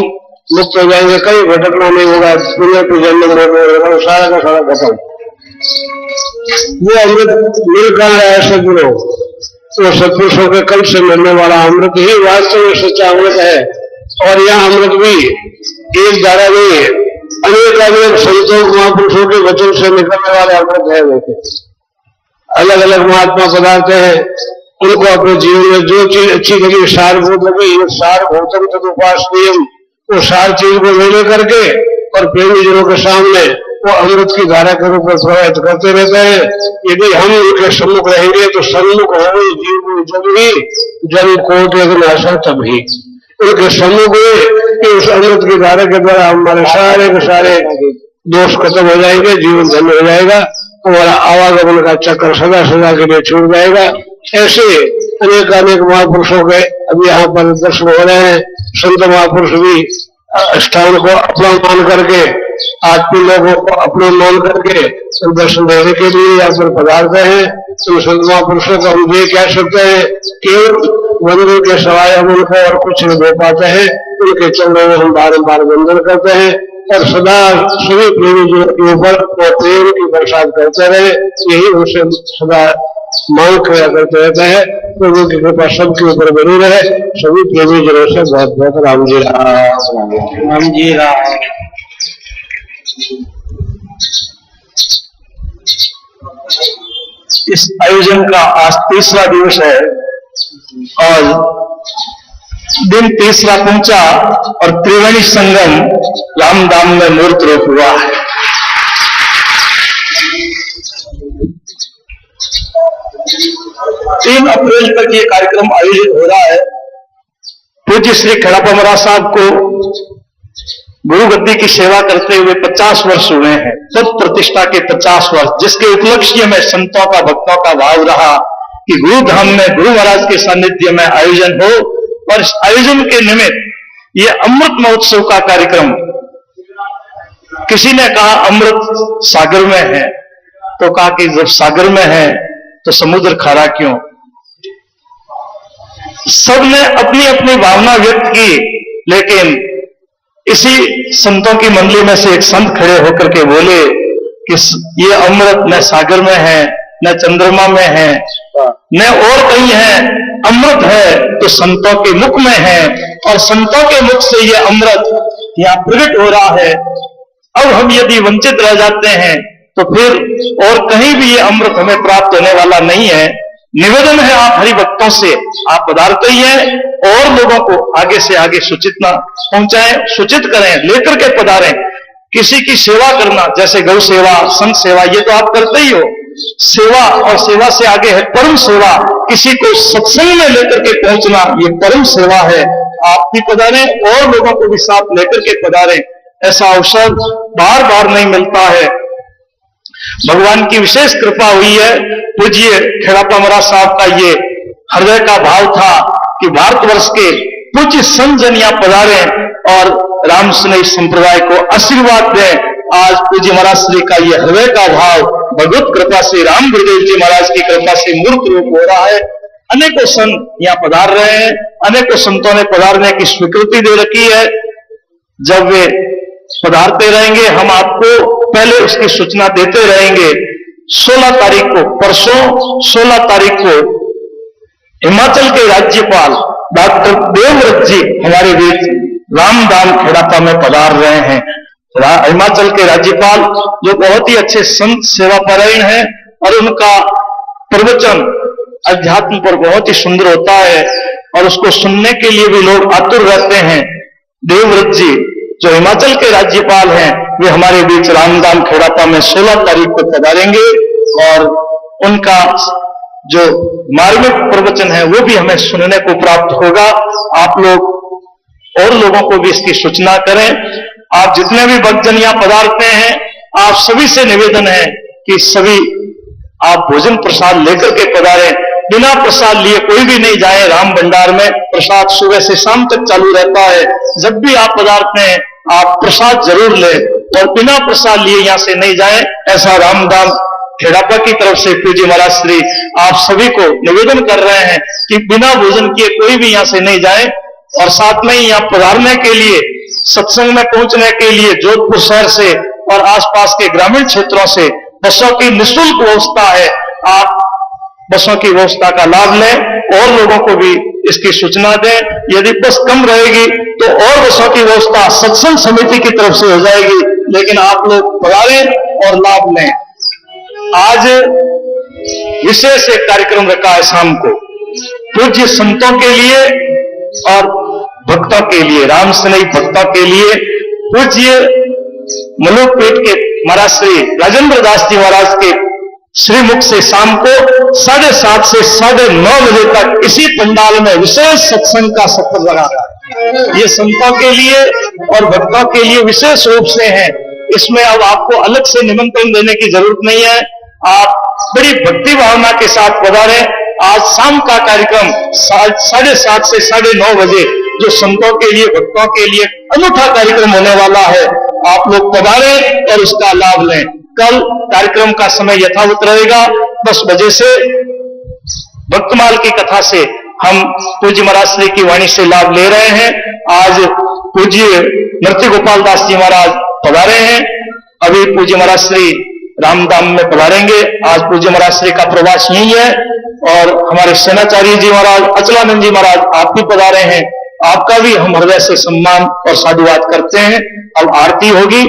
मुक्त हो जाएंगे। कहीं भटकना नहीं होगा, दुनिया की जन्म होगा, सारा का सारा खत्म। वो अमृत मिल कहाँ है सदगुरु? तो सत्पुरुषों के कंठ से मिलने वाला अमृत ही वास्तव में सच्चा अमृत है। और यह अमृत भी एक धारा नहीं है, अनेक अनेक संतों महापुरुषों के वचन से निकलने वाले अमृत है। देखे अलग अलग महात्मा पदार्थ है, उनको अपने जीवन में जो चीज अच्छी लगी, सारभूत लगी, सारभूतम तदुपासनीयम, वो सार चीज को लेने करके और प्रेमी जनों के सामने वो अमृत की धारा के रूप में प्रवाहित करते रहते हैं। यदि हम उनके सम्मुख रहेंगे तो सम्मुख हो जीव जब ही जब कोट नाशा तब ही उनके सम्मुख हुए कि उस अमृत की धारा के द्वारा हमारे सारे के सारे दोष खत्म हो जाएंगे, जीवन धन्य हो जाएगा, हमारा आवागमन का चक्कर सदा सदा के लिए छूट जाएगा। ऐसे अनेक अनेक महापुरुषों के अभी यहाँ पर दर्शन हो रहे हैं। संत महापुरुष भी स्थान को अपना मान करके, आत्मी लोगों को अपना मान करके दर्शन देने के लिए यहाँ पर पधारते हैं। तो संत महापुरुषों को हम ये कह सकते हैं, केवल वंदन के सवाय हम उनको और कुछ नहीं दे पाते हैं। उनके चरणों में हम बारंबार वंदन करते हैं और सदा सभी प्रेमी के ऊपर प्रेम की बरसात करते रहे, यही उनसे सदा मांग किया करते रहते हैं। प्रभु की कृपा सबके ऊपर बनी रहे। सभी प्रेमी जनों से बहुत बहुत राम जी राम जी राम। इस आयोजन का आज तीसरा दिवस है और दिन तीसरा पहुंचा और त्रिवेणी संगम रामधाम में मूर्त रूप हुआ है। 3 अप्रैल तक ये कार्यक्रम आयोजित हो रहा है। पूज्य श्री खेड़ापा महाराज साहब को गुरु गद्दी की सेवा करते हुए 50 वर्ष हुए हैं। पद प्रतिष्ठा के 50 वर्ष, जिसके उपलक्ष्य में संतों का भक्तों का भाव रहा कि गुरु धाम में गुरु महाराज के सानिध्य में आयोजन हो। और इस आयोजन के निमित्त ये अमृत महोत्सव का कार्यक्रम, किसी ने कहा अमृत सागर में है, तो कहा कि जब सागर में है तो समुद्र खारा क्यों। सबने अपनी अपनी भावना व्यक्त की, लेकिन इसी संतों की मंडली में से एक संत खड़े होकर के बोले कि ये अमृत न सागर में है, न चंद्रमा में है, न और कहीं है। अमृत है तो संतों के मुख में है और संतों के मुख से ये अमृत यहाँ प्रकट हो रहा है। अब हम यदि वंचित रह जाते हैं तो फिर और कहीं भी ये अमृत हमें प्राप्त होने वाला नहीं है। निवेदन है आप हरिभक्तों से, आप पधारते ही हैं और लोगों को आगे से आगे सूचित पहुंचाएं, सूचित करें, लेकर के पधारें। किसी की सेवा करना, जैसे गौ सेवा, संत सेवा, ये तो आप करते ही हो। सेवा और सेवा से आगे है परम सेवा। किसी को सत्संग में लेकर के पहुंचना, ये परम सेवा है। आप भी पधारें और लोगों को भी साथ लेकर के पधारें। ऐसा अवसर बार बार नहीं मिलता है। भगवान की विशेष कृपा हुई है। पूज्य खेड़ापा महाराज साहब का ये हृदय का भाव था कि भारतवर्ष के पूज्य संत जन यहाँ पधारें और राम स्नेही संप्रदाय को आशीर्वाद दें। आज पूज्य महाराज श्री का ये हृदय का भाव भगवत कृपा से, राम गुरुदेव जी महाराज की कृपा से मूर्त रूप हो रहा है। अनेकों संत यहाँ पधार रहे हैं, अनेकों संतों ने पधारने की स्वीकृति दे रखी है। जब वे पधारते रहेंगे हम आपको पहले उसकी सूचना देते रहेंगे। 16 तारीख को, परसों 16 तारीख को हिमाचल के राज्यपाल डॉक्टर देवव्रत जी हमारे बीच रामधाम खेड़ापा में पधार रहे हैं। हिमाचल के राज्यपाल जो बहुत ही अच्छे संत सेवा परायण हैं और उनका प्रवचन अध्यात्म पर बहुत ही सुंदर होता है और उसको सुनने के लिए भी लोग आतुर रहते हैं। देवव्रत जी जो हिमाचल के राज्यपाल हैं, वे हमारे बीच रामधाम खेड़ापा में 16 तारीख को पधारेंगे और उनका जो मार्मिक प्रवचन है वो भी हमें सुनने को प्राप्त होगा। आप लोग और लोगों को भी इसकी सूचना करें। आप जितने भी भक्तजन यहाँ पधारते हैं, आप सभी से निवेदन है कि सभी आप भोजन प्रसाद लेकर के पधारें। बिना प्रसाद लिए कोई भी नहीं जाए। राम भंडार में प्रसाद सुबह से शाम तक चालू रहता है। जब भी आप पधारते हैं आप प्रसाद जरूर लें और बिना प्रसाद लिए यहाँ से नहीं जाएं। ऐसा रामधाम खेड़ापा की तरफ से पूज्य महाराज श्री आप सभी को निवेदन कर रहे हैं कि बिना भोजन किए कोई भी यहाँ से नहीं जाए। और साथ में ही यहाँ पधारने के लिए, सत्संग में पहुंचने के लिए जोधपुर शहर से और आसपास के ग्रामीण क्षेत्रों से बसों की निःशुल्क व्यवस्था है। आप बसों की व्यवस्था का लाभ लें और लोगों को भी इसकी सूचना दें। यदि बस कम रहेगी तो और बसों की व्यवस्था सत्संग समिति की तरफ से हो जाएगी, लेकिन आप लोग पधारें और लाभ लें। आज विशेष एक कार्यक्रम रखा है शाम को, पूज्य संतों के लिए और भक्तों के लिए, राम स्नेही भक्तों के लिए। पूज्य मलुकपेट के महाराज श्री राजेंद्र दास जी महाराज के श्रीमुख से शाम को 7:30 से 9:30 बजे तक इसी पंडाल में विशेष सत्संग का सत्र लगा। ये संतों के लिए और भक्तों के लिए विशेष रूप से है। इसमें अब आपको अलग से निमंत्रण देने की जरूरत नहीं है। आप बड़ी भक्ति भावना के साथ पधारें आज शाम का कार्यक्रम 7:30 से 9:30 बजे जो संतों के लिए, भक्तों के लिए अनूठा कार्यक्रम होने वाला है, आप लोग पधारें और उसका लाभ लें। कल कार्यक्रम का समय यथावत रहेगा 10 बजे से। भक्तमाल की कथा से हम पूज्य महाराज श्री की वाणी से लाभ ले रहे हैं। आज पूज्य नृत्य गोपाल दास जी महाराज पधारे हैं, अभी पूज्य महाराज श्री रामधाम में पधारेंगे। आज पूज्य महाराज श्री का प्रवास यही है और हमारे सेनाचार्य जी महाराज, अचलानंद जी महाराज आप भी पधारे हैं, आपका भी हम हृदय से सम्मान और साधुवाद करते हैं। अब आरती होगी।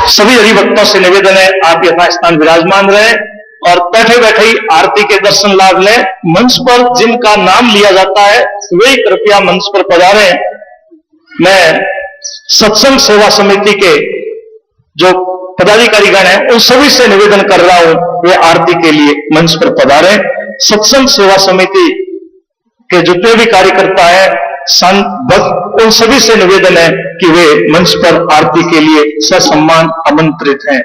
सभी हरिभक्तों से निवेदन है आप यथास्थान विराजमान रहे और बैठे बैठे ही आरती के दर्शन लाभ लें। मंच पर जिनका नाम लिया जाता है वे कृपया मंच पर पधारें। मैं सत्संग सेवा समिति के जो पदाधिकारीगण हैं उन सभी से निवेदन कर रहा हूं वे आरती के लिए मंच पर पधारें। सत्संग सेवा समिति के जितने भी कार्यकर्ता हैं, संत भक्त, उन सभी से निवेदन है कि वे मंच पर आरती के लिए ससम्मान आमंत्रित हैं।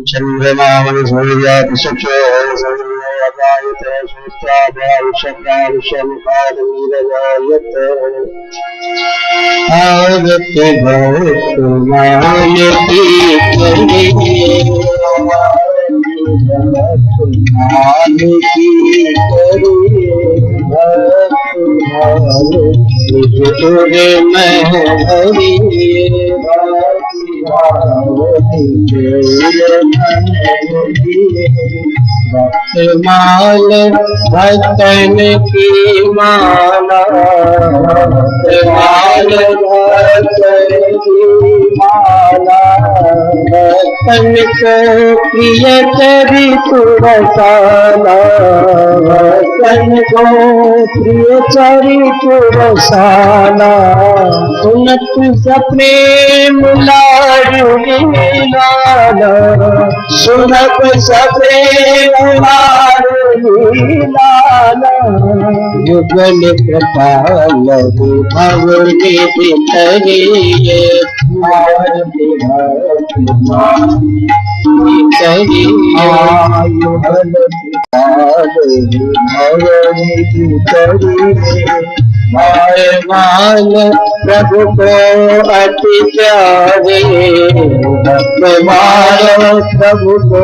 चंद्रमामणि सूर्याति चक्षो अजायते सहस्राभाषकारुषमुखादनीरजायते आगत भवतुमायति करिये मालिकी करिये भक्तुरे मैं हरिये भक्तमाल भक्तन की माला, भक्तमाल भक्तन की माला, भक्तन को प्रिय चरित रसाला, भक्तन को प्रिय चरित रसाला, सुनत सप्रेम लाडली लाला, सुनत सप्रेम लाडली लाला, युगल कृपाल भवने बितरिये भारती करिये युगल कृपाल भवने बितरिये भगवान प्रभु को अति प्यारे, भगवान प्रभु को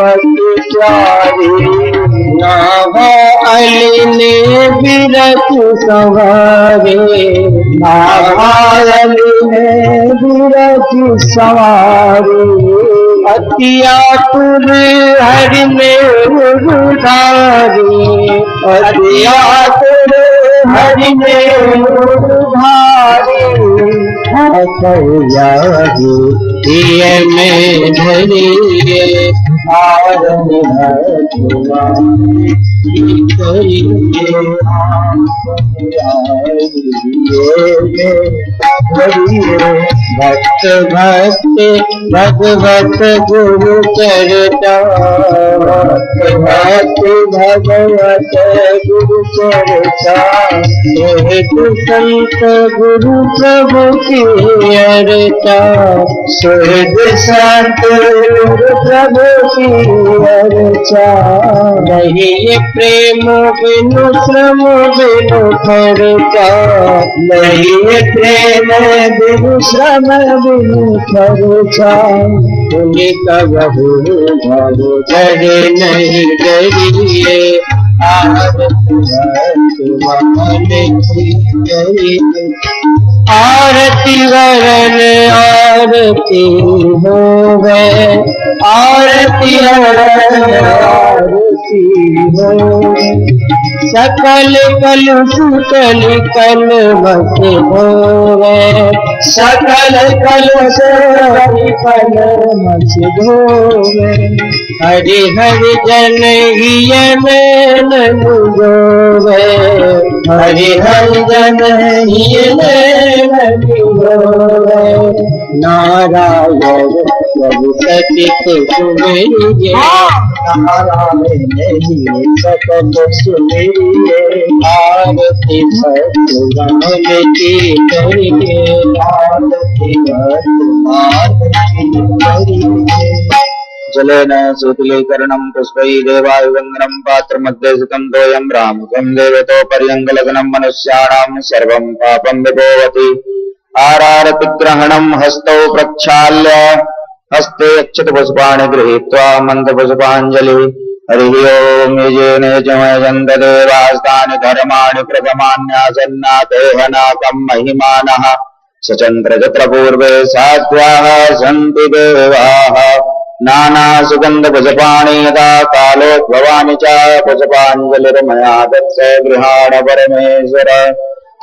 अति प्यारे, नावा अली ने बिरत सवारे, नावा अली ने बिरत सवारे, अति आतुर हरि में उधारे, अति आतुर हरि में उधारे, अकयारी प्रिय में धरिए आरन भक्त भक्त भगवत गुरु चरता, भक्त भगवत गुरु चरता, हेतु संत गुरु प्रभु की अर्चा, सुहृद संत गुरु प्रभु की अर्चा, नहीं प्रेम बिनु श्रम बिनु खर्चा, नहीं प्रेम बिनु श्रम बिनु खर्चा, तुम्हें कबहू भव डरे नहीं डरिए आरती वरण आरती हो गए, आरती वरण आरती हो गए, सकल कल सुकल कल मत हो गए, सकल कल सुकल कल मत हो गए, हरि हरि जन हिय में नगोवे, हरि हरि जन हिय में नगोवे, नारायण प्रभु सचित सुमेरिए नारायण जी सतत सुमेरिए आरती भगवान की करिए आरती भगवान की करिए जलेन शीतलीकरणं पुष्पै देवायुवंदनं पात्रमध्ये स्थितं तोयं रामकं देवतो पर्यङ्गलग्नं मनुष्याणां सर्वं पापं विभोवति आरारतिग्रहणं हस्तौ प्रक्षाल्य हस्ते अक्षत पुष्पाणि गृहीत्वा मन्त्रपुष्पाञ्जलिः हरिः ओम् यजेन यजमयजन्त देवास्तानि धर्माणि प्रथमान्यासन्नातेहनाकं महिमानः सचन्द्र चत्र पूर्वे साध्याः सन्ति देवाः नाना सुगंध पुष्पाणि यदा कालोद्भवानि च पुष्पाञ्जलिर्मया दत्त गृहाण परमेश्वर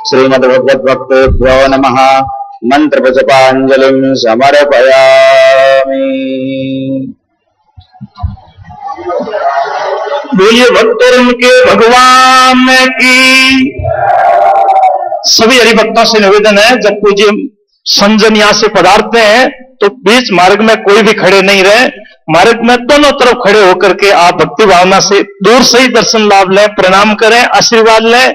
श्रीमद्भगवद्भक्तेभ्यो नमः मंत्र पुष्पाञ्जलिं समर्पयामि। बोलिए भक्तों के भगवान की। सभी हरिभक्तों से निवेदन है, जब पूज्य संजन यहाँ से पधारते हैं तो बीच मार्ग में कोई भी खड़े नहीं रहे। मार्ग में दोनों तरफ खड़े होकर के आप भक्ति भावना से दूर से ही दर्शन लाभ लें, प्रणाम करें, आशीर्वाद लें।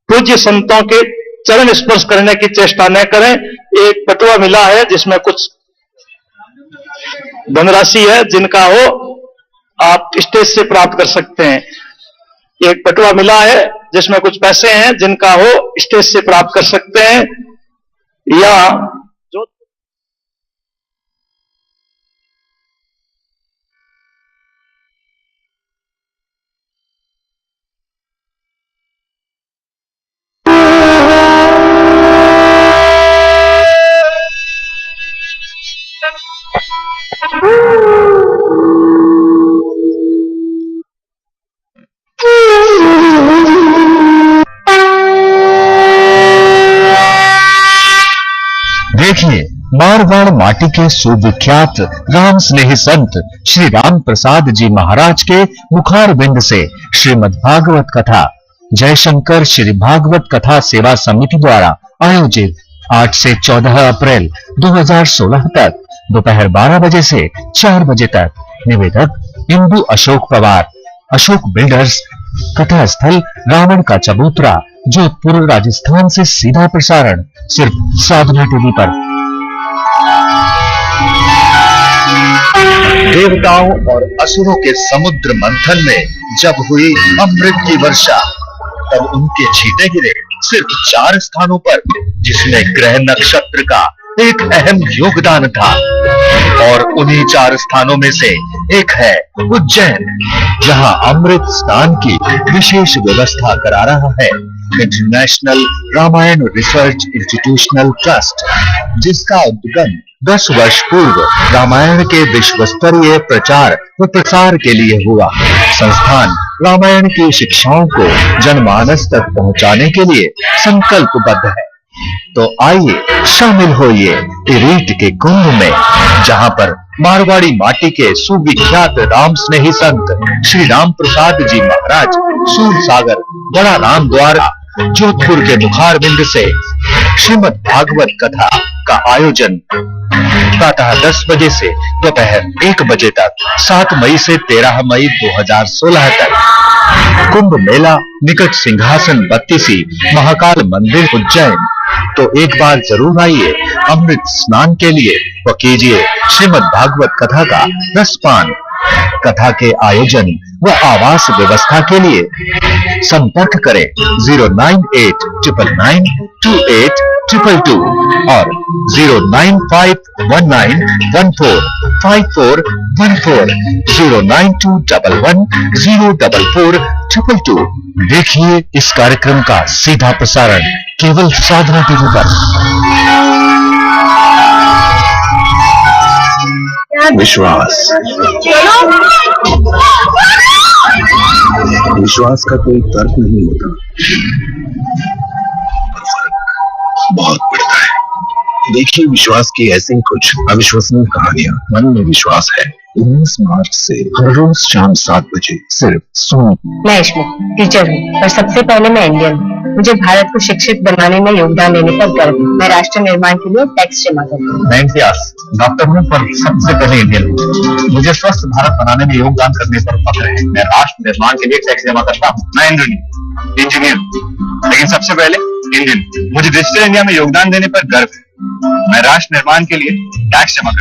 पूज्य संतों के चरण स्पर्श करने की चेष्टा न करें। एक पटुआ मिला है जिसमें कुछ धनराशि है, जिनका हो आप स्टेज से प्राप्त कर सकते हैं। एक पटुआ मिला है जिसमें कुछ पैसे हैं, जिनका हो स्टेज से प्राप्त कर सकते हैं। या जो देखिए, मारवाड़ माटी के सुविख्यात राम स्नेही संत श्री राम प्रसाद जी महाराज के मुखार बिंद से श्रीमद् भागवत कथा जयशंकर श्री भागवत कथा सेवा समिति द्वारा आयोजित 8 से 14 अप्रैल 2016 तक दोपहर 12 बजे से 4 बजे तक। निवेदक इंदु अशोक पवार, अशोक बिल्डर्स, कथा स्थल रावण का चबूतरा, जोधपुर, राजस्थान से सीधा प्रसारण सिर्फ साधना टीवी पर। देवताओं और असुरों के समुद्र मंथन में जब हुई अमृत की वर्षा, तब उनके छींटे गिरे सिर्फ 4 स्थानों पर, जिसमें ग्रह नक्षत्र का एक अहम योगदान था। और उन्हीं 4 स्थानों में से एक है उज्जैन, जहां अमृत स्नान की विशेष व्यवस्था करा रहा है international Ramayan research institutional trust, जिसका उद्गम 10 वर्ष पूर्व रामायण के विश्व स्तरीय प्रचार व प्रसार के लिए हुआ। संस्थान रामायण की शिक्षाओं को जनमानस तक पहुंचाने के लिए संकल्पबद्ध है। तो आइए शामिल होइए इरीट के कुंभ में, जहां पर मारवाड़ी माटी के सुविख्यात राम स्नेही संत श्री राम प्रसाद जी महाराज सूरसागर बड़ा राम द्वारा जोधपुर के मुखारबिंद से श्रीमद् भागवत कथा का आयोजन प्रातः 10 बजे से दोपहर 1 बजे तक 7 मई से 13 मई 2016 तक। कुंभ मेला निकट सिंहासन 32 महाकाल मंदिर उज्जैन। तो एक बार जरूर आइए अमृत स्नान के लिए व कीजिए श्रीमद् भागवत कथा का रसपान। कथा के आयोजन व आवास व्यवस्था के लिए संपर्क करें 09899928222 और 09519145414 09211044422। देखिए इस कार्यक्रम का सीधा प्रसारण केवल साधना टीवी पर। विश्वास विश्वास का कोई तर्क नहीं होता, फर्क बहुत पड़ता है। देखिए विश्वास की ऐसी कुछ अविश्वसनीय कहानियां। मन में विश्वास है 19 मार्च से हर रोज शाम 7 बजे सिर्फ सुन। मैं टीचर हूँ और सबसे पहले मैं इंडियन हूँ। मुझे भारत को शिक्षित बनाने में योगदान देने पर गर्व है। मैं राष्ट्र निर्माण के लिए टैक्स जमा करती हूँ। मैं इम्तियाज डॉक्टर हूँ, पर सबसे पहले इंडियन हूँ। मुझे स्वस्थ भारत बनाने में योगदान करने पर फख्र है। मैं राष्ट्र निर्माण के लिए टैक्स जमा करता हूँ। मैं इंजीनियर हूँ, लेकिन सबसे पहले इंडियन। मुझे डिजिटल इंडिया में योगदान देने पर गर्व है। मैं राष्ट्र निर्माण के लिए टैक्स जमा करता हूँ।